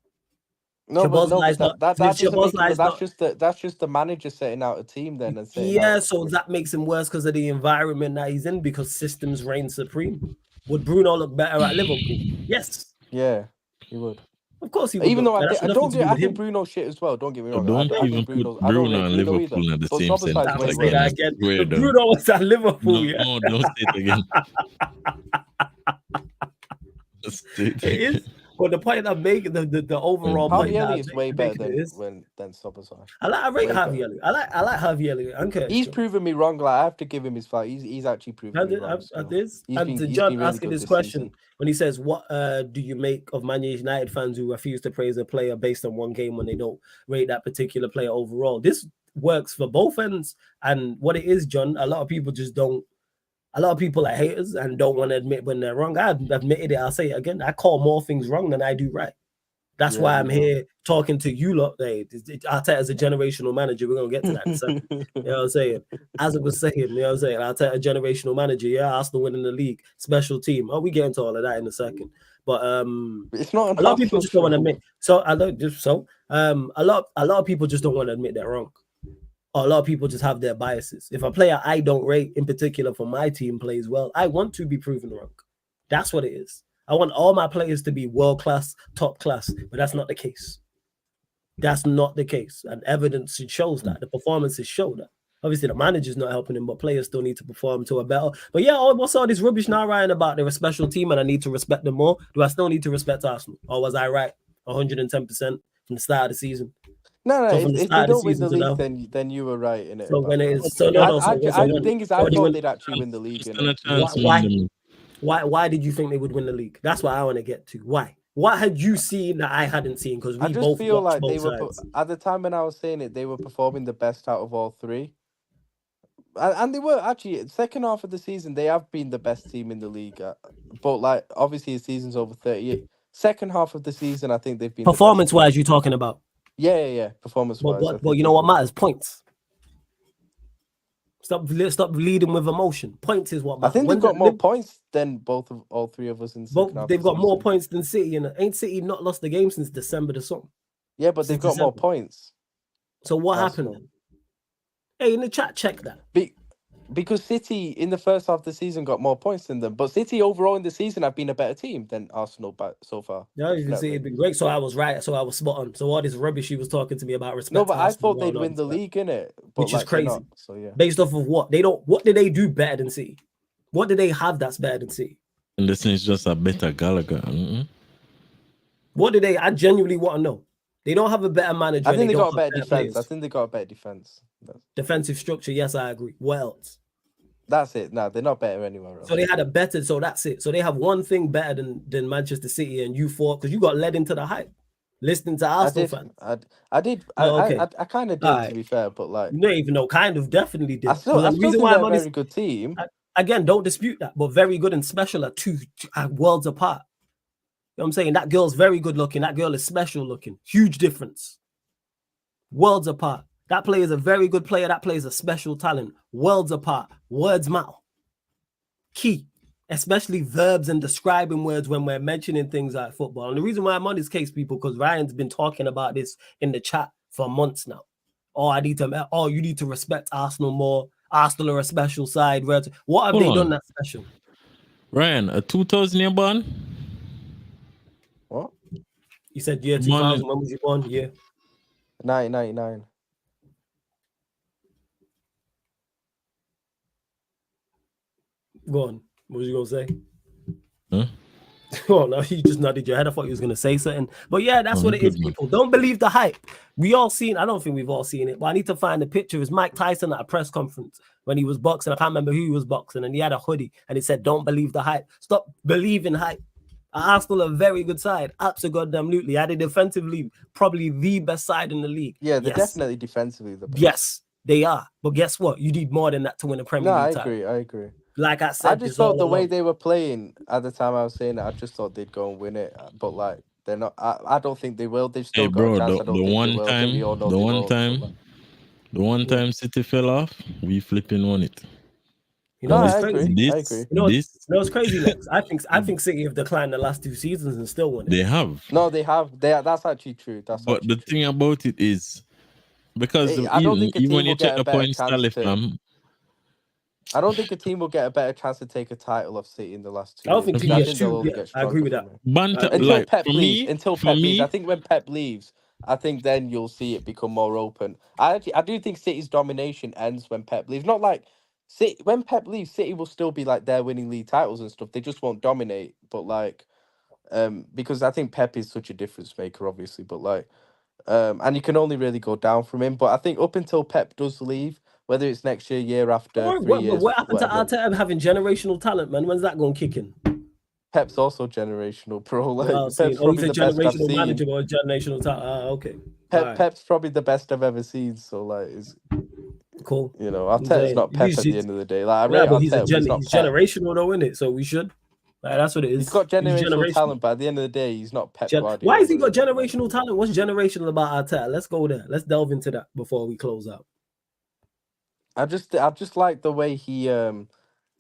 No, but Szoboszlai's that not- doesn't make it. Szoboszlai's That's just the manager setting out a team then and saying Yeah, so that makes him worse because of the environment that he's in, because systems reign supreme. Would Bruno look better at Liverpool? Yes, yeah, he would. of course he would. Even though That's I nothing to do with think him. Bruno shit as well. Don't get me wrong. Don't I even think put I don't Bruno rate and Bruno Liverpool either. in the But same Szoboszlai's sentence That way was again. that worse. again. Swear If down. Bruno was at Liverpool, No, yeah. no, don't say it again. Just say it It is. again. But the point I'm making, the overall Harvey point that I'm Elliott's way better making is, than Szoboszlai. I rate way Harvey better. Elliott. I like Harvey Elliott. Okay, He's proven me wrong. Like I have to give him his fight. He's actually proven me wrong. still. He's and to he's John been really asking good this this question season. when he says, "What do you make of Man United fans who refuse to praise a player based on one game when they don't rate that particular player overall?" This works for both ends, and what it is, John, a lot of people just don't. A lot of people are haters and don't want to admit when they're wrong. I've admitted it. I'll say it again. I call more things wrong than I do right. That's Yeah, why you I'm know. here talking to you lot. Arteta's a generational manager. We're gonna get to that in a second. You know what I'm saying? As I was saying, you know what I'm saying? Arteta, a generational manager. Yeah, Arsenal winning the league, special team. Oh, we get into all of that in a second. But It's not a lot of people just don't want to show. admit. So I don't just so a lot of people just don't want to admit they're wrong. Or a lot of people just have their biases. If a player I don't rate, in particular for my team, plays well, I want to be proven wrong. That's what it is. I want all my players to be world class, top class, but that's not the case. That's not the case, and evidence shows that. The performances show that. Obviously, the manager's not helping him, but players still need to perform to a better. But yeah, what's all this rubbish now, Ryan, about they're a special team and I need to respect them more? Do I still need to respect Arsenal, or was I right 110% from the start of the season? No, So from the if they start of the don't win the season to league, now? then you were right in it. So about when it that. is, so no, no. So The thing is, I when you thought win- they'd actually win the league. Just innit? a chance, Why- man. Why did you think they would win the league? That's what I want to get to. Why? What had you seen that I hadn't seen? Because we I just both feel watched like they both were sides. at the time when I was saying it, they were performing the best out of all three. And they were actually second half of the season. They have been the best team in the league, but like obviously the season's over 38. Second half of the season, I think they've been Performance-wise, you talking about? Yeah. Performance wise, But you know what matters? Points. Stop leading with emotion. Points is what I matters. think they've When's got it more Liv- points than all three of us in the second half. They've of the got more season. points than City, and ain't City not lost the game since December to something. Yeah, but they've Since got more December. points. So what Arsenal. happened then? Hey, in the chat, check that. Because City in the first half of the season got more points than them, but City overall in the season have been a better team than Arsenal so far. Yeah, you can see Definitely. it'd been great. So I was right. So I was spot on. So all this rubbish he was talking to me about respect. No, but to I Arsenal, thought they'd all win the that. league, innit? Which is they're crazy. not, so yeah. Based off of what they don't. What did they do better than City? What did they have that's better than City? And this is just a better Gallagher. What did they? I genuinely want to know. They don't have a better manager. I think they don't got a have better defense. I players. think they got a better defense. Defensive structure. Yes, I agree. What else? That's it. No, they're not better anywhere else. So they had a better. So that's it. So they have one thing better than Manchester City, and you thought because you got led into the hype, listening to Arsenal fans. I did. Oh, okay. I kind of did, Alright. to be fair, but like You don't even know. Kind of, definitely did. I still The think reason they're why a I'm on very this good team. again, don't dispute that, but very good and special are two worlds apart. You know what I'm saying? That girl's very good looking. That girl is special looking. Huge difference. Worlds apart. That player is a very good player. That player is a special talent. Worlds apart. Words matter. Key. Especially verbs and describing words when we're mentioning things like football. And the reason why I'm on this case, people, because Ryan's been talking about this in the chat for months now. You need to respect Arsenal more. Arsenal are a special side. What have Hold they on. done that's special? Ryan, a 2000 year born? What? You said year Born 2000. in- When was you born? Yeah. 1999. Go on. What was you gonna say? Huh? Oh no, you just nodded your head. I thought you was gonna say something. But yeah, that's Oh, what it is, good, man. people. Don't believe the hype. We all seen, I don't think we've all seen it, but I need to find the picture. It was Mike Tyson at a press conference when he was boxing. I can't remember who he was boxing, and he had a hoodie and it said, "Don't believe the hype. Stop believing hype." Arsenal a very good side. Absolutely. Are they defensively probably the best side in the league? Yeah, they're Yes. definitely defensively the best. Yes, they are. But guess what? You need more than that to win a Premier No, I League title. agree. Like I I said, just this thought all the way along. they were playing at the time I was saying it, I just thought they'd go and win it. But like they're not. I don't think they will. They've still Hey, got a bro, chance. I don't the think they one will. I think we all know they won't. the one Yeah. time City fell off, we flipping won it. You know No, what's I crazy? agree. This, I agree. You know, this, it's crazy, Lex. I think City have declined the last 2 seasons and still won it. they have. No, they have. That's actually true. That's But actually the true. thing about it is, because I don't think a even when team you will get check a the better points chance tally, to. fam, I don't think a team will get a better chance to take a title off City in the last 2 I don't years. think I yes, think they'll true. only Yeah, get I agree stronger with from that. it. banter, Until like Pep for leaves. me, Until for Pep leaves. I me, think when Pep leaves, I think then you'll see it become more open. I do think City's domination ends when Pep leaves. Not like City when Pep leaves, City will still be like they're winning league titles and stuff. They just won't dominate. But like, because I think Pep is such a difference maker, obviously. But like, and you can only really go down from him. But I think up until Pep does leave, whether it's next year, year after, 3 years, What happened to whatever. Arteta having generational talent, man? When's that going to kick in? Pep's also generational, bro. Well, Like I've seen. Pep's Oh, he's probably a the best I've generational seen. manager or a generational talent. Okay. All right. Pep's probably the best I've ever seen. So like, it's Cool. I'm Arteta's saying, not Pep at the end of the day. Like I yeah, rate but he's Arteta, but he's not he's Pep. generational though, isn't it? So we should. Like, that's what it is. He's got generational generational. talent, but at the end of the day, he's not Pep Guardiola. Why has he got generational talent? What's generational about Arteta? Let's go there. Let's delve into that before we close out. I just like the way he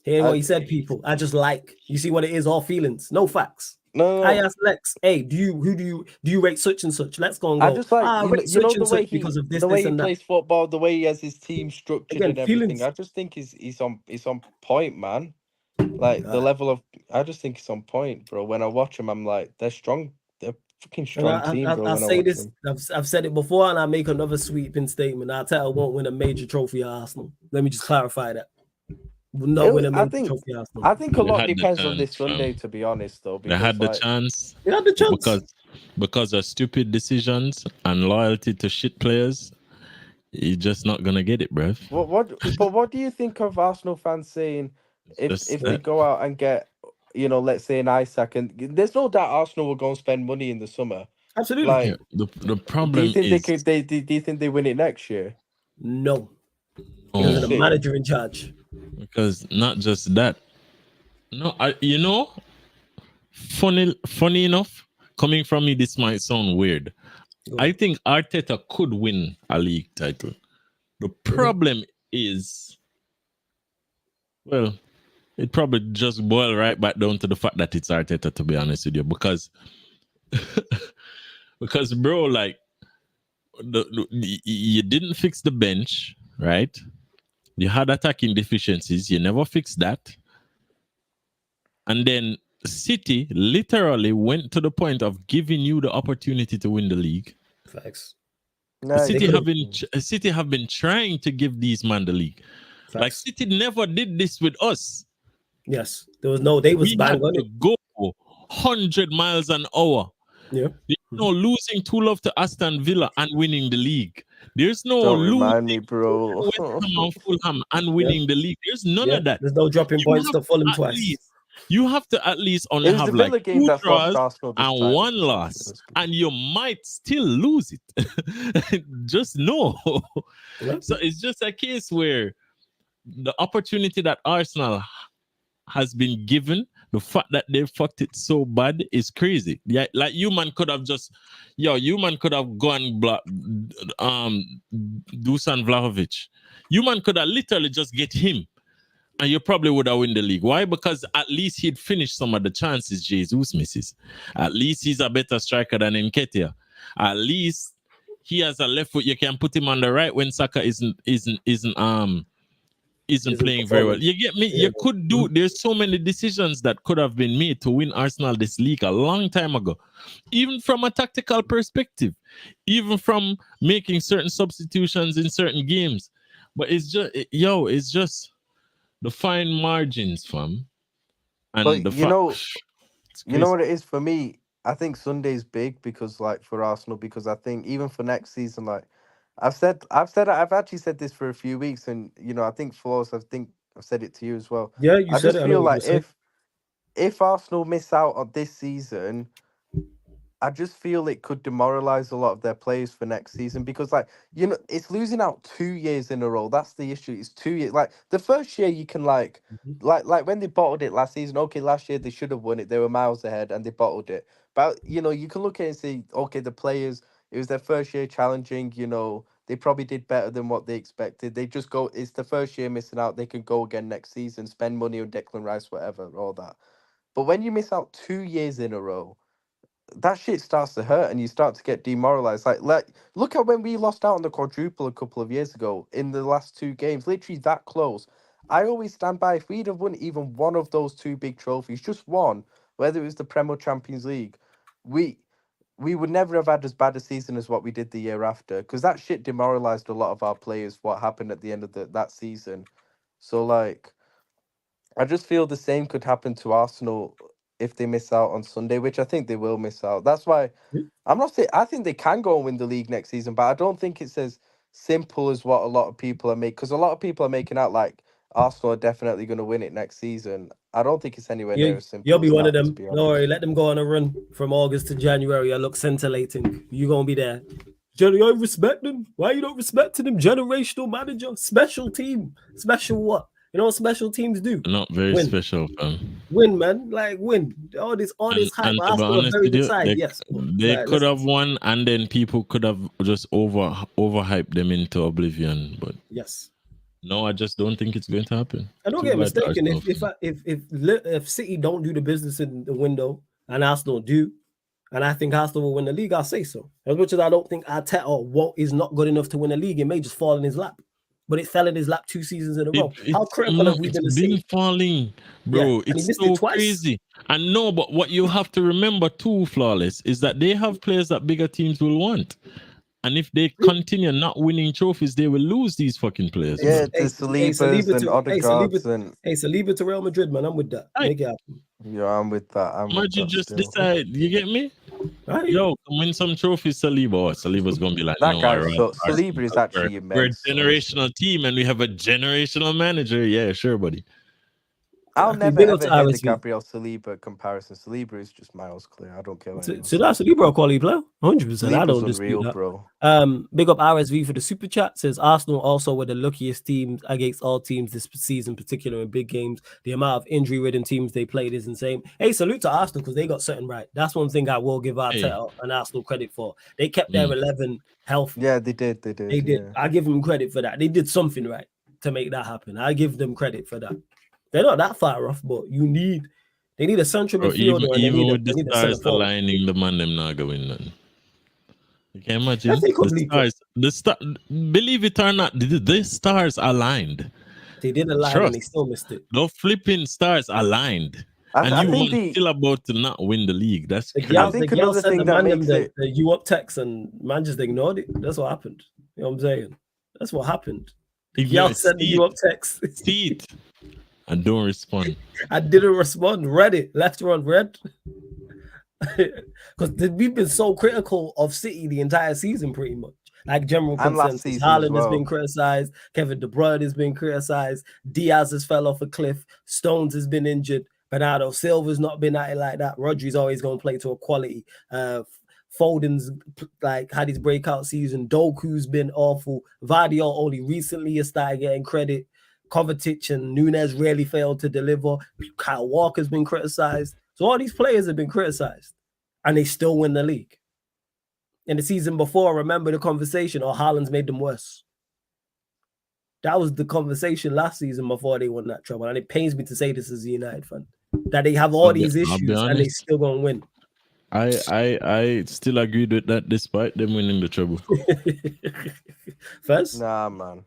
Hearing what he said, people. I just like. You see what it is? All feelings, no facts. No. I asked Lex, hey, do you rate such and such? Let's go and go. I just like you know the way he because of this, the way this, he and plays football, the way he has his team structured Again, and everything. feelings. I just think he's on point, man. Like the level of, I just think it's on point, bro. When I watch him, I'm like, they're strong. They're fucking strong team, bro. I'll when say I watch this. them. I've said it before, and I make another sweeping statement. Arteta won't win a major trophy at Arsenal. Let me just clarify that. Will not win a major trophy at Arsenal. I think a lot depends on this Sunday, to be honest, though. They had the chance. They had the chance. Because of stupid decisions and loyalty to shit players, you're just not gonna get it, bruv. What do you think of Arsenal fans saying if they go out and get, let's say an Isaac, and there's no doubt Arsenal will go and spend money in the summer. Absolutely. Like the problem do you think do you think they win it next year? No. Because of the manager in charge. Because not just that. No, funny enough, coming from me, this might sound weird. I think Arteta could win a league title. The problem is, well, it probably just boils right back down to the fact that it's Arteta, to be honest with you, because bro, like you didn't fix the bench, right? You had attacking deficiencies. You never fixed that. And then City literally went to the point of giving you the opportunity to win the league. Facts. City have been trying to give these man the league. Facts. Like City never did this with us. Yes, there was no. They was bang on it. Go 100 miles an hour. Yeah. There's no losing 2-0 to Aston Villa and winning the league. There's no Don't losing remind me, bro. West Ham and Fulham and winning the league. There's none of that. There's no dropping points to Fulham twice. You have to at least only have like 2 draws and 1 loss, and you might still lose it. Just know. So it's just a case where the opportunity that Arsenal has been given, the fact that they fucked it so bad is crazy. Yeah, like you man could have gone Dusan Vlahovic. You man could have literally just get him, and you probably would have won the league. Why? Because at least he'd finish some of the chances Jesus misses. At least he's a better striker than Nketiah. At least he has a left foot. You can put him on the right when Saka isn't playing very well. You get me? Yeah, you could do. There's so many decisions that could have been made to win Arsenal this league a long time ago, even from a tactical perspective, even from making certain substitutions in certain games. But it's just the fine margins, fam. And but you know what it is for me. I think Sunday's big because, like, for Arsenal, because I think even for next season, like I've actually said this for a few weeks, and I think Flores, I've said it to you as well. Yeah, you said it. I just feel like if Arsenal miss out on this season, I just feel it could demoralize a lot of their players for next season because, like, it's losing out 2 years in a row. That's the issue. It's 2 years. Like the first year, you can Mhm. like when they bottled it last season. Okay, last year they should have won it. They were miles ahead and they bottled it. But you can look at it and say, okay, the players. It was their first year challenging. They probably did better than what they expected. They just go. It's the first year missing out. They can go again next season, spend money on Declan Rice, whatever, all that. But when you miss out 2 years in a row, that shit starts to hurt and you start to get demoralized. Like look at when we lost out on the quadruple a couple of years ago in the last 2 games, literally that close. I always stand by if we'd have won even one of those two big trophies, just one, whether it was the Premier Champions League, we we would never have had as bad a season as what we did the year after because that shit demoralized a lot of our players. What happened at the end of that season? So like I just feel the same could happen to Arsenal if they miss out on Sunday, which I think they will miss out. That's why I'm not saying I think they can go and win the league next season, but I don't think it's as simple as what a lot of people are making. Because a lot of people are making out like Arsenal are definitely going to win it next season. I don't think it's anywhere near as You'll simple be as one of that, to them. be Don't worry, honest. let them go on a run from August to January. I look scintillating. You gonna be there. You respect them. Why you don't respect them? Generational manager, special team, special what? You know what special teams do? Not very Win, special, fam. win, man. Like win. All And this hype. and to be Arsenal a honest very with good you, side, they yes. But they like, could let's have won, and then people could have just overhyped them into oblivion. But yes. no, I just don't think it's going to happen. I don't Too get bad, mistaken. Arsenal fan. If City don't do the business in the window and Arsenal do, and I think Arsenal will win the league, I'll say so. As much as I don't think Arteta is not good enough to win a league, it may just fall in his lap. But it fell in his lap 2 seasons in a row. How critical have we It's been to been City? falling, Yeah, bro. and he It's missed it so twice. crazy. And no, but what you have to remember too, Flawless, is that they have players that bigger teams will want. And if they continue not winning trophies, they will lose these fucking players, Yeah, bro. the Salibas and Odegaards and Saliba to Real Madrid, man. I'm with that. Right. Make it happen. yeah, I'm with that. I'm with Imagine that just still. decide, you get me? Right? Yo, come win some trophies, Saliba. Oh, Saliba's gonna be like, That no, I guy's rather so Arsenal Saliba is because we're, actually we're a immense, honestly. generational team and we have a generational manager. Yeah, sure, buddy. I'll Exactly. never Big up to ever hear the RSV. Gabriel Saliba comparison. Saliba is just miles clear. I don't care what anyone So that's says. a Libra quality player, 100%. I Saliba's don't dispute unreal, that. bro. Big up RSV for the super chat. Says Arsenal also were the luckiest teams against all teams this season, particularly in big games. The amount of injury-ridden teams they played is insane. Hey, salute to Arsenal because they got something right. That's one thing I will give Hey. Arteta and Arsenal credit for. They kept their 11 healthy. Yeah, they did. They did. They did. Yeah. I give them credit for that. They did something right to make that happen. I give them credit for that. They're not that far off, but they need a central Bro, midfielder and even with they the need a stars center forward. aligning, the man them not going none. You can imagine Yes, they could the leak up. stars. Believe it or not, the stars aligned. They did align and they still missed it. The flipping stars aligned, and I you think want still about to not win the league. That's The crazy. girl, I think the girl another sent the thing that man them makes the, it the you up text and man just ignored it. That's what happened. You know what I'm saying? That's what happened. The girl sent the you up text. See it and don't respond. I didn't respond. Read it. Left her on red. Because we've been so critical of City the entire season, pretty much. Like general and last consensus. season as Haaland has been well. criticized. Kevin De Bruyne has been criticized. Diaz has fell off a cliff. Stones has been injured. Bernardo Silva's not been at it like that. Rodri's always going to play to a quality. Foden's like had his breakout season. Doku's been awful. Vardy only recently has started getting credit. Kovacic and Nunes really failed to deliver. Kyle Walker's been criticized. So all these players have been criticized, and they still win the league. In the season before, remember the conversation, or Haaland's made them worse. That was the conversation last season before they won that trouble. And it pains me to say this as a United fan, that they have all these issues and they still gonna win. I still agreed with that despite them winning the treble. First? Nah, man.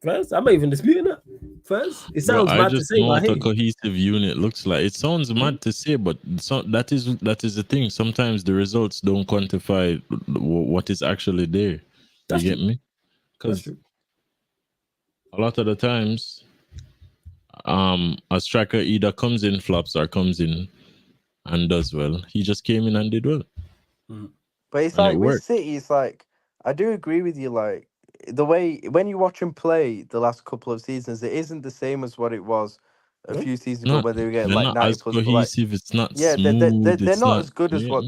First? I'm not even disputing that. First? It sounds mad to say, know what a cohesive unit looks like. It sounds mad to say, but that is the thing. Sometimes the results don't quantify what is actually there. You get me? Because a lot of the times, a striker either comes in flops or comes in and does well. He just came in and did well. But it's like with City, it's like I do agree with you. Like the way when you watch him play the last couple of seasons, it isn't the same as what it was a No. few seasons ago where they were getting they're like not 90 as plus. But like, cohesive. It's not yeah, smooth. they're It's not not. as good as Yeah. what.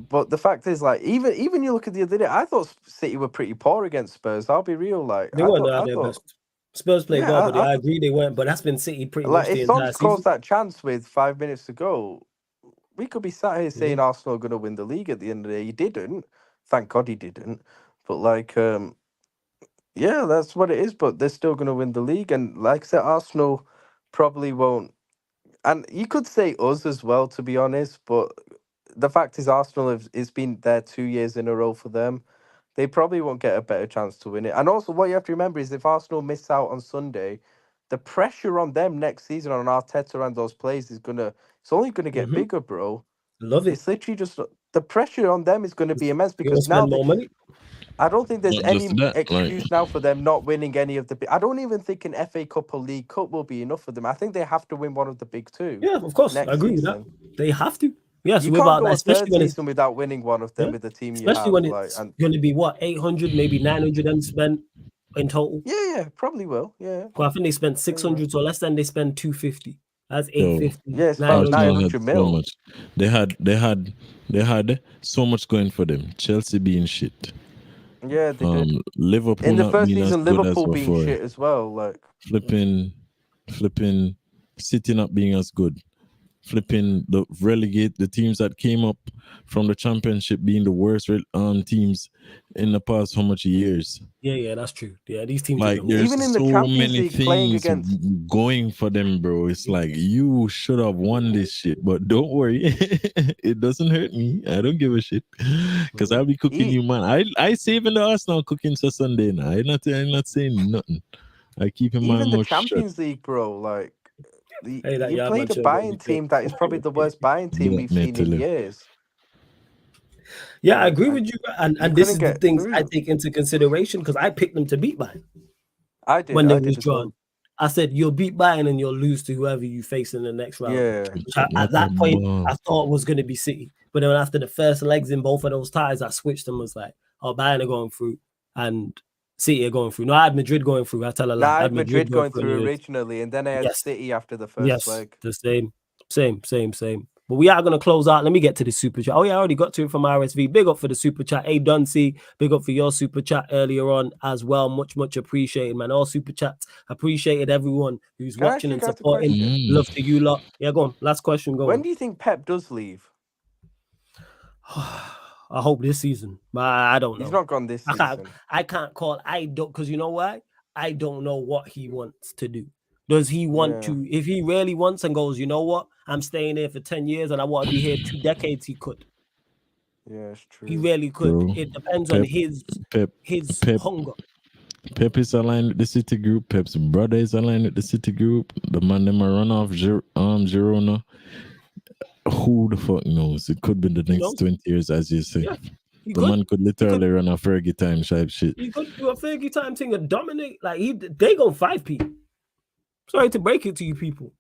But the fact is, like, even you look at the other day, I thought City were pretty poor against Spurs. I'll be real, like, They I weren't thought, at their best. Spurs played yeah, well, but I agree they weren't. But that's been City pretty like much the if Son entire scores season. that chance with 5 minutes to go, we could be sat here saying Yeah. Arsenal are going to win the league at the end of the day. He didn't. Thank God he didn't. But like, yeah, that's what it is. But they're still going to win the league, and like I said, Arsenal probably won't. And you could say us as well, to be honest. But the fact is, Arsenal it's been there 2 years in a row for them. They probably won't get a better chance to win it. And also, what you have to remember is if Arsenal miss out on Sunday, the pressure on them next season on Arteta and those players it's only gonna get bigger, bro. Love it. It's literally just the pressure on them is going to be immense You're gonna because now spend more money. I don't think there's Not any just that, like excuse now for them not winning any of the. I don't even think an FA Cup or League Cup will be enough for them. I think they have to win one of the big two. Yeah, of course. I Next agree with that. season. They have to. Yes, You can't without go that, a especially third when it's season without winning one of them yeah, with the team you especially have. when Like, it's and going to be what 800, maybe 900 M spent in total. yeah, probably will. Yeah, Well, I think they spent they will. 600, so less than they spend 250. That's yo, 850. Yeah, it's about 900. Arsenal 900 had so mil. much. They had so much going for them. Chelsea being shit. Yeah, they did. Liverpool In the not first being as season, good as Liverpool being before. shit as well. Like, Flipping City not being as good. Flipping the relegate the teams that came up from the championship being the worst teams in the past how much years. Yeah, that's true. Yeah, these teams Like have been there's even in the so Champions many League, playing things against going for them, bro. It's like you should have won this shit, but don't worry, it doesn't hurt me. I don't give a shit because I'll be cooking you, man. I saving the Arsenal cooking for Sunday now. I'm not saying nothing. I keep in my even the mouth shut. Champions League, bro. Like, Hey, that you yard played man a should have got Bayern me team killed. that is probably the worst Bayern team Yeah, we've man, seen tell in you. years. Yeah, I Like, agree with you. And you this couldn't is the get things I through. take into consideration because I picked them to beat Bayern I did. when they I did was as well. drawn. I said you'll beat Bayern and you'll lose to whoever you face in the next round. Yeah. Which at that point I thought was going to be City, but then after the first legs in both of those ties, I switched them. Was like, oh, Bayern are going through and City are going through. No, I had Madrid going through. I tell a lie. Nah, I I had Madrid going through anyways. originally, and then I had Yes. City after the first Yes, leg. the same. But we are going to close out. Let me get to the super chat. Oh, yeah, I already got to it from RSV. Big up for the super chat. A Dunsey, big up for your super chat earlier on as well. Much appreciated, man. All super chats. Appreciated everyone who's Can I watching and ask you guys a supporting. question? Love to you lot. Yeah, go on. Last question. Go When on. do you think Pep does leave? I hope this season, but I don't know. He's not gone this season. I can't call. I don't, because you know why? I don't know what he wants to do. Does he want to? If he really wants and goes, you know what? I'm staying here for 10 years and I want to be here 2 decades. He could. Yeah, it's true. He really could. Bro, It depends on his hunger. Pep is aligned with the City Group. Pep's brother is aligned with the City Group. The man them a run off Girona. Who the fuck knows? It could be the next 20 years, as you say. Yeah, man could literally run a Fergie time type shit. He could do a Fergie time thing and dominate. Like they go 5P. Sorry to break it to you people.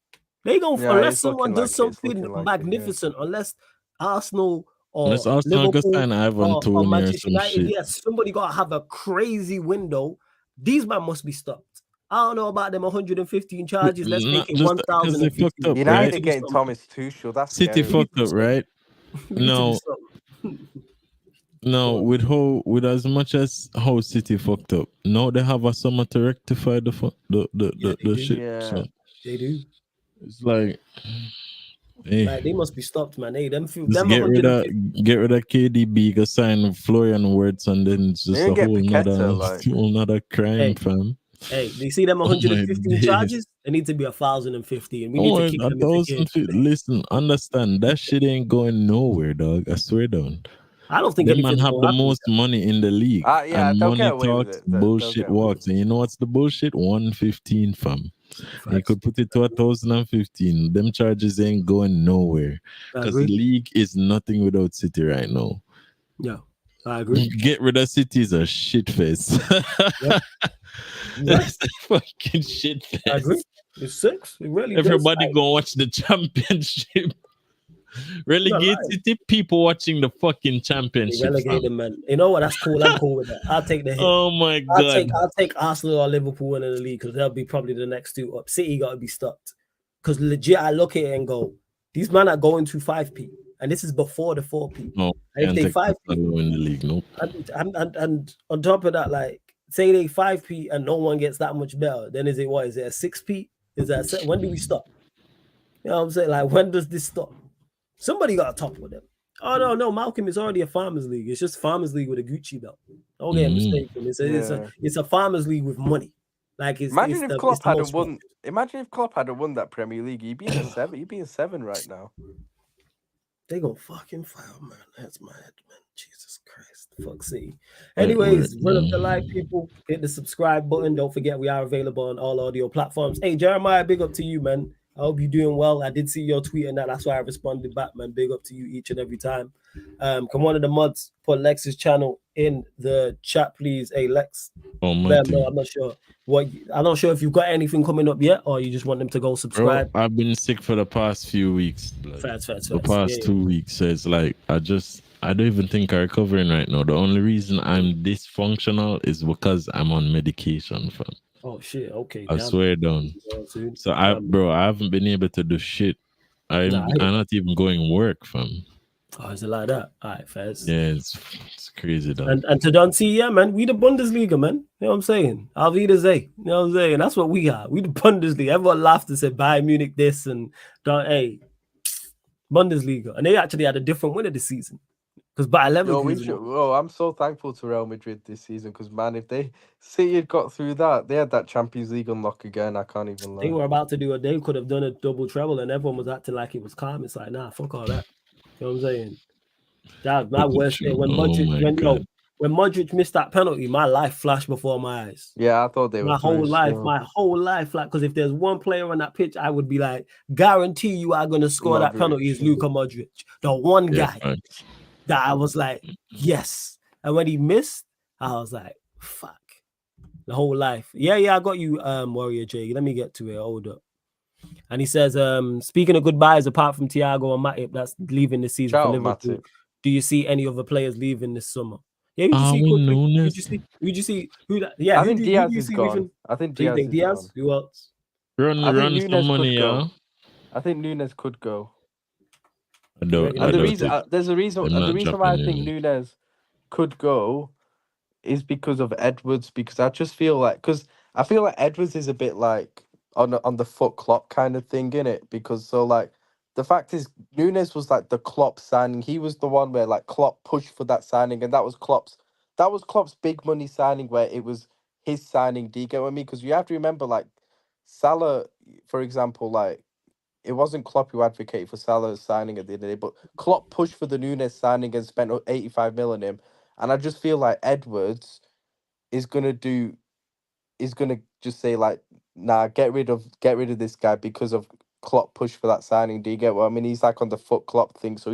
They go unless someone does something magnificent, unless Arsenal or unless Arsenal Liverpool sign Ivan or Toney or Manchester some United, shit. yes, somebody gotta have a crazy window. These men must be stopped. I don't know about them 115 charges. Let's make it 1,015. United against Thomas Tuchel. That's City fucked up, right? No, with as much as how City fucked up, now they have a summer to rectify the shit. Yeah, so they do. It's like, hey, like they must be stopped, man. Hey, them get rid of KDB, go sign Florian Wirtz, and then it's just a whole nother crime, fam. Hey, do you see them 115 charges? They need to be 1,050, and we need to keep them 1,050. Listen, understand that shit ain't going nowhere, dog. I swear down. I don't think them man have the most money in the league. Yeah, and money talks, bullshit walks. And you know what's the bullshit? 115, fam. You could put it to 1,015. Them charges ain't going nowhere. Because the league is nothing without City right now. Yeah, I agree. Get rid of City is a shit face. That's a fucking shit face. I agree. It's 6. It really Everybody go watch the championship. Relegate City, people watching the fucking championship. Relegate them, man. You know what? That's cool. I'm cool with that. I'll take the hit. Oh my god. I'll take Arsenal or Liverpool winning the league because they'll be probably the next 2 up. City got to be stopped. Because legit, I look at it and go, these men are going to 5p, and this is before the 4p. No, And if can't they take 5p, Salah in the league. Nope. and on top of that, like say they 5p and no one gets that much better, then is it what? Is it a 6p? Is that when do we stop? You know what I'm saying? Like, when does this stop? Somebody got to topple them. Oh no, Malcolm, it's already a farmers league. It's just farmers league with a Gucci belt. Don't get mistaken. It's a farmers league with money. Like Imagine if Klopp hadn't won. Imagine if Klopp hadn't won that Premier League. He'd be in a 7. He'd be in 7 right now. They gonna fucking file, man. That's my head, man. Jesus Christ. Fuck see. Anyways, run up the like, people. Hit the subscribe button. Don't forget we are available on all audio platforms. Hey, Jeremiah, big up to you, man. I hope you're doing well. I did see your tweet and that's why I responded back, man. Big up to you each and every time. Can one of the mods put Lex's channel in the chat, please? Hey, Lex. Oh, my no, I'm not sure. I'm not sure if you've got anything coming up yet, or you just want them to go subscribe. Bro, I've been sick for the past few weeks. The past 2 weeks. So it's like I don't even think I'm recovering right now. The only reason I'm dysfunctional is because I'm on medication, fam. Oh shit! Okay, I swear down. So I haven't been able to do shit. I'm not even going work, fam. Oh, is it like that? All right, Fez. Yeah, it's crazy, though. And to Don C, yeah, man, we the Bundesliga, man. You know what I'm saying? Auf Wiedersehen. You know what I'm saying? That's what we are. We the Bundesliga. Everyone laughed and said Bayern Munich this and hey, Bundesliga, and they actually had a different winner this season. Because by 11, I'm so thankful to Real Madrid this season. Because man, if City had got through that, they had that Champions League unlock again. I can't even lie. They were about to do it. They could have done a double treble, and everyone was acting like it was calm. It's like, nah, fuck all that. You know what I'm saying? That my worst day when Modric missed that penalty, my life flashed before my eyes. Yeah, I thought they were my whole life. Like, because if there's one player on that pitch, I would be like, guarantee you are gonna score that penalty is Luka Modric, the one guy. That I was like, yes. And when he missed, I was like, fuck. The whole life. Yeah, I got you, Warrior J. Let me get to it. Hold up. And he says, speaking of goodbyes, apart from Thiago and Matip, that's leaving this season for Liverpool. Matip. Do you see any other players leaving this summer? Yeah, you see who that? Yeah, I think Diaz is gone. I think Diaz is gone. Who else? Run some money, yeah. I think Nunes could go. There's a reason why I think Nunes could go is because of Edwards. Because I just feel like Edwards is a bit like on the foot Klopp kind of thing, innit? Because the fact is Nunes was like the Klopp signing. He was the one where like Klopp pushed for that signing, and that was Klopp's big money signing where it was his signing. Do you get what I mean? Because you have to remember, like Salah, for example, like. It wasn't Klopp who advocated for Salah's signing at the end of the day, but Klopp pushed for the Nunes signing and spent 85 mil on him. And I just feel like Edwards is gonna just say like, nah, get rid of this guy because of Klopp push for that signing. Do you get what I mean? He's like on the foot Klopp thing, so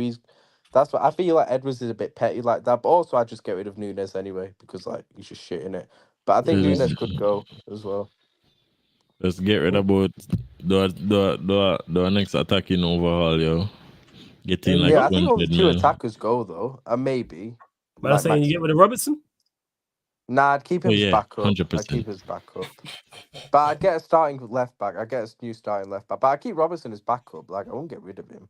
that's what I feel like. Edwards is a bit petty like that, but also I just get rid of Nunes anyway because like he's just shit in it. But I think Nunes could go as well. Let's get rid about the next attacking overhaul, yo. Getting like I think only 2 attackers go though, maybe. But I'm saying you get rid of Robertson? Nah, I'd keep him as backup. 100%. I'd keep his backup. But I'd get a starting left back. I'd get a new starting left back. But I'd keep Robertson as backup. Like I won't get rid of him.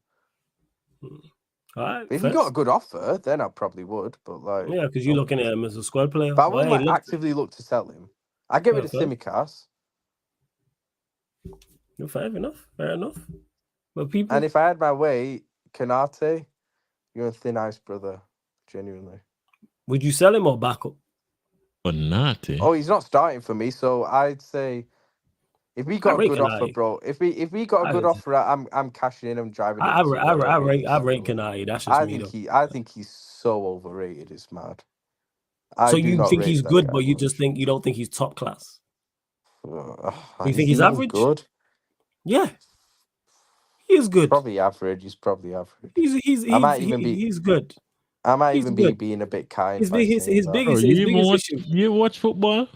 All right. If he got a good offer, then I probably would. But like, yeah, because you're looking at him as a squad player. But I wouldn't actively look to sell him. I'd get rid of Tsimikas. Fair enough. But people, and if I had my way, Kanate, you're a thin ice, brother. Genuinely. Would you sell him or back up? Kanate. Oh, he's not starting for me, so I'd say if we got a good offer, bro. If we got a good offer, I'm cashing in. I'm driving. I rate Kanate. That's just me. I think he's so overrated. It's mad. So you think he's good, but you don't think he's top class? You think he's average? Good. Yeah, he is good. Probably average. He's probably average. He's good. I might even be being a bit kind. His biggest issue. You watch football?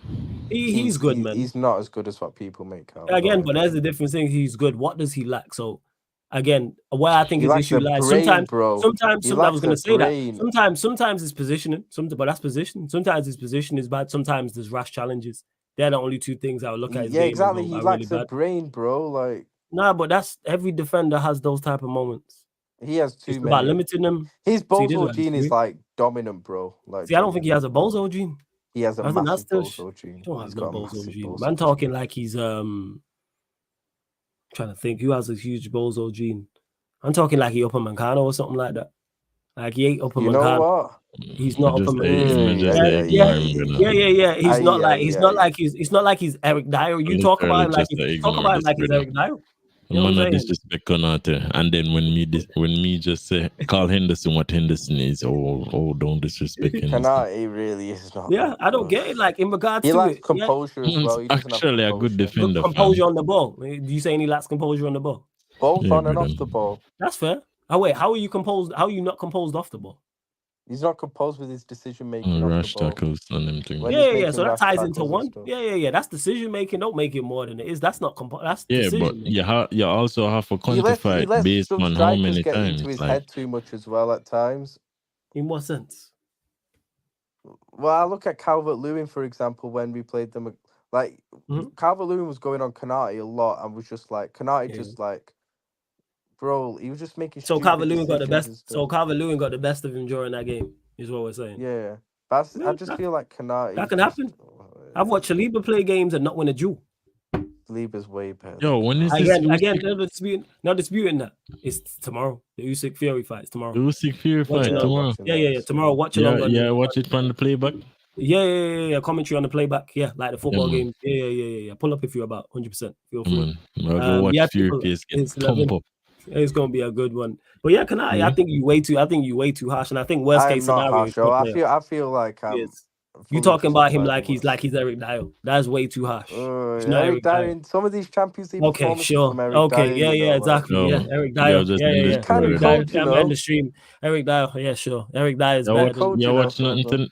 He's good, man. He's not as good as what people make out. Again, but there's the difference thing. He's good. What does he lack? So again, where I think his issue lies. Sometimes I was going to say that. Sometimes it's positioning. But that's position. Sometimes his position is bad. Sometimes there's rash challenges. They're the only 2 things I would look at. Yeah, exactly. He lacks a brain, bro. Like Nah, but that's every defender has those type of moments. He has too It's many. about limiting them. His See, this bozo is gene is like dominant, bro. Like, See, I don't think he has a bozo gene. he has a I think that's massive the bozo gene. He don't have He's no got a bozo massive gene. bozo Man, gene. talking like he's trying to think who has a huge bozo gene. I'm talking like he Upper Mancano or something like that. Like he ain't Upper You know Mancano. what? He's not Upper Yeah. He's not like yeah. it's not like he's Eric Dyer. You talk about him like he's Eric Dyer. You know Man, what I I'm saying? disrespect Konate, and then when me just say call Henderson what Henderson is, don't disrespect Henderson. Konate really is not. Yeah, I don't get it. Like in regards he to lacks it, composure as well. He doesn't Actually, have a good composure. defender. Composure on the ball. Do you say he lacks composure on the ball? Both Yeah, on and brother. off the ball. That's fair. Oh wait, how are you composed? How are you not composed off the ball? He's not composed with his decision making off Rash the ball. tackles and them things. When he's Yeah. making So that rash ties into tackles and one. stuff. Yeah. That's decision making. Don't make it more than it is. That's not That's Yeah, decision but making. you also have to He lets quantify it based some on how strikers many get times. into his Like, head too much as well at times. In what sense? Well, I look at Calvert-Lewin, for example, when we played them. Like, Calvert-Lewin was going on Konate a lot and was just like, just like, bro, he was just making So stupid Calvert-Lewin got the decisions and best. stuff. So Calvert-Lewin got the best of him during that game, is what we're saying. Yeah. But I just feel like Konate. That can happen. I've watched Saliba play games and not win a duel. Saliba's way better. Yo, when is Again, this? not disputing that. It's tomorrow. The Usyk Fury fight is tomorrow. Usyk Fury fight tomorrow. Yeah. Tomorrow, watch along. Yeah, watch it from the playback. Yeah. Commentary on the playback. Yeah, like the football games. Yeah. Pull up if you're about 100%. Feel free. I'll go watch Fury face get pump up. It's gonna be a good one. But yeah, I think you way too harsh, and I think worst case scenario. I feel like you talking about him like he's Eric Dyer. That's way too harsh. Eric Dyer. Some of these Champions League performances from Eric Dyer. Yeah, exactly. Yeah, Eric Dyer. He kind of coach, you know. In the stream. Eric Dyer. Yeah, sure. Eric Dyer is better. You're watching nothing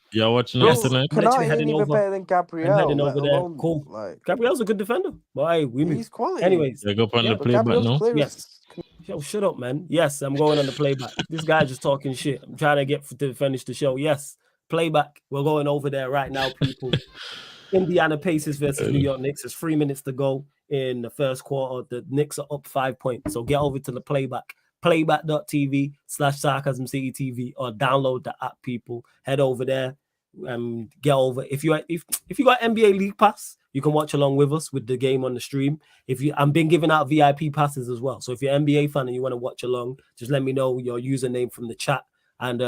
tonight. Konate ain't even better than Gabriel. Heading over there. Cool. Gabriel's a good defender. But hey, he's quality. Anyways, go up on the playback now. Yes. Yo, shut up, man. Yes, I'm going on the playback. This guy just talking shit. I'm trying to get to finish the show. Yes, playback. We're going over there right now, people. Indiana Pacers versus New York Knicks. There's 3 minutes to go in the first quarter. The Knicks are up 5 points. So get over to the playback. Playback.tv/sarcasmcitytv or download the app, people. Head over there. Get over. If you got NBA League Pass, you can watch along with us with the game on the stream. I'm been giving out VIP passes as well. So if you're an NBA fan and you want to watch along, just let me know your username from the chat. And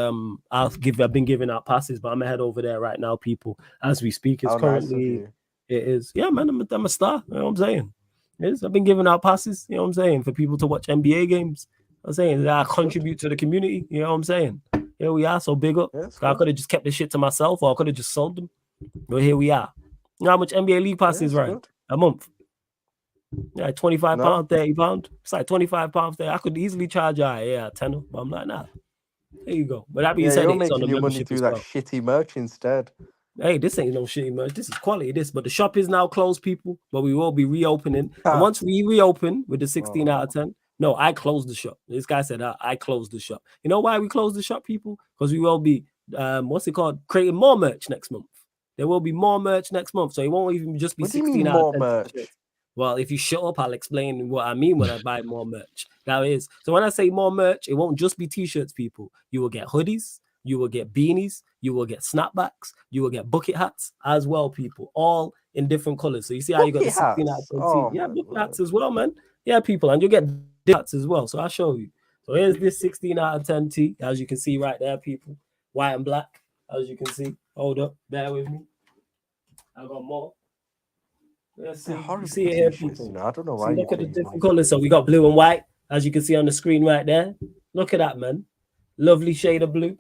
I've been giving out passes, but I'm gonna head over there right now, people, as we speak. It's currently it is. Yeah, man, I'm a star. You know what I'm saying? I've been giving out passes, you know what I'm saying, for people to watch NBA games. I'm saying that I contribute to the community, you know what I'm saying? Here we are, so big up. I could have just kept the shit to myself, or I could have just sold them. But here we are. You know how much NBA League Pass is, right? Good. A month. Yeah, £25, £30. It's like £25 there. I could easily charge a tenner, but I'm like, nah. There you go. But that being said, you're it's on the making your money membership through that shitty merch instead. Hey, this ain't no shitty merch. This is quality. But the shop is now closed, people. But we will be reopening. And once we reopen with the 16 out of 10, no, I closed the shop. This guy said I closed the shop. You know why we closed the shop, people? Because we will be creating more merch next month. There will be more merch next month, so it won't even just be 16 out of 10 merch. Well, if you shut up, I'll explain what I mean when I buy more merch. That is. So when I say more merch, it won't just be t-shirts, people. You will get hoodies, you will get beanies, you will get snapbacks, you will get bucket hats as well, people. All in different colors. So you see how you got the 16 out of 10 Yeah, bucket hats as well, man. Yeah, people. And you'll get hats as well. So I'll show you. So here's this 16 out of 10 tee, as you can see right there, people. White and black, as you can see. Hold up. Bear with me. I got more. Let's see. You see it here, people. I don't know why. Look at the different colors. So we got blue and white, as you can see on the screen right there. Look at that, man. Lovely shade of blue.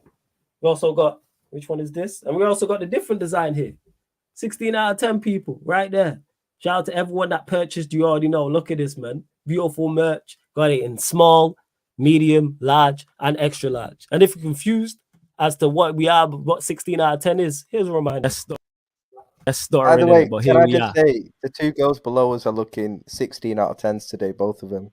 We also got, which one is this? And we also got the different design here. 16 out of 10 people right there. Shout out to everyone that purchased. You already know. Look at this, man. Beautiful merch. Got it in small, medium, large, and extra large. And if you're confused as to what 16 out of 10 is, here's a reminder. By the way, can I just say the two girls below us are looking 16 out of 10s today, both of them.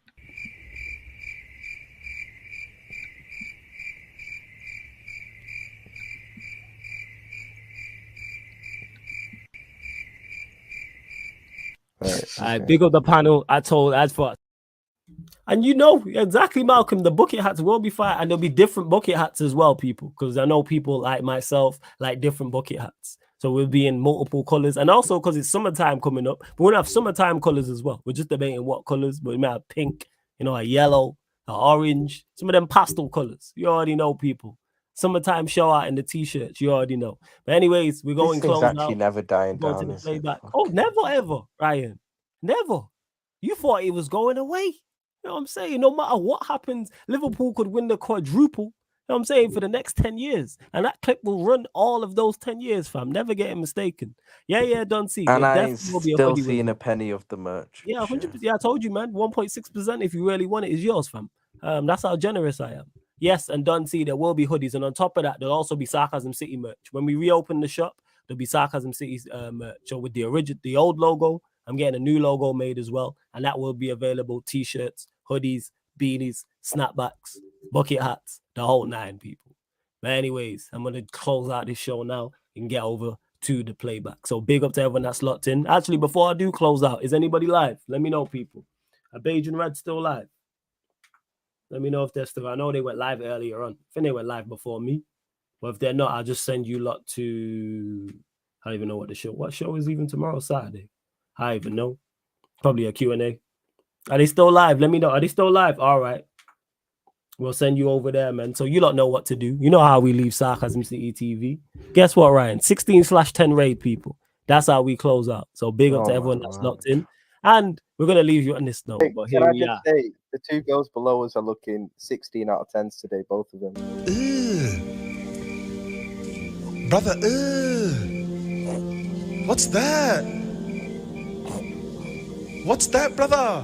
Right, big up the panel. As for And you know exactly, Malcolm, the bucket hats will be fine, and there'll be different bucket hats as well, people, because I know people like myself like different bucket hats. So we'll be in multiple colors, and also because it's summertime coming up, we're gonna have summertime colors as well. We're just debating what colors, but we might have pink, a yellow, a orange, some of them pastel colors. You already know, people. Summertime show out in the t-shirts, you already know. But anyways, we're going This thing's close actually out. never dying Going to down, the is it? playback. Oh, never ever, Ryan. Never. You thought it was going away. You know what I'm saying? No matter what happens, Liverpool could win the quadruple. You know what I'm saying? For the next 10 years. And that clip will run all of those 10 years, fam. Never getting mistaken. Yeah, don't see. And There I ain't definitely will be a still hoodie seeing with a it. penny of the merch. Yeah, Sure. 100%. Yeah, I told you, man. 1.6% if you really want it is yours, fam. That's how generous I am. Yes, and don't see there will be hoodies. And on top of that, there'll also be Sarcasm City merch. When we reopen the shop, there'll be Sarcasm City's merch. So with the old logo, I'm getting a new logo made as well. And that will be available. T-shirts, hoodies, beanies, snapbacks, bucket hats, the whole 9, people. But anyways, I'm going to close out this show now and get over to the playback. So big up to everyone that's locked in. Actually, before I do close out, is anybody live? Let me know, people. Are Beige and Red still live? Let me know if they're still. I know they went live earlier on. I think they went live before me. But if they're not, I'll just send you lot to. I don't even know what show is even tomorrow, Saturday. I don't even know. Probably a Q&A. Are they still live? Let me know. Are they still live? All right. We'll send you over there, man. So you lot know what to do. You know how we leave Sarcasm City TV. Guess what, Ryan? 16/10 raid, people. That's how we close out. So big up to everyone that's locked in. And we're going to leave you on this note. Hey, but can here I we just are. say, the 2 girls below us are looking 16 out of 10s today, both of them. Brother, what's that? What's that, brother?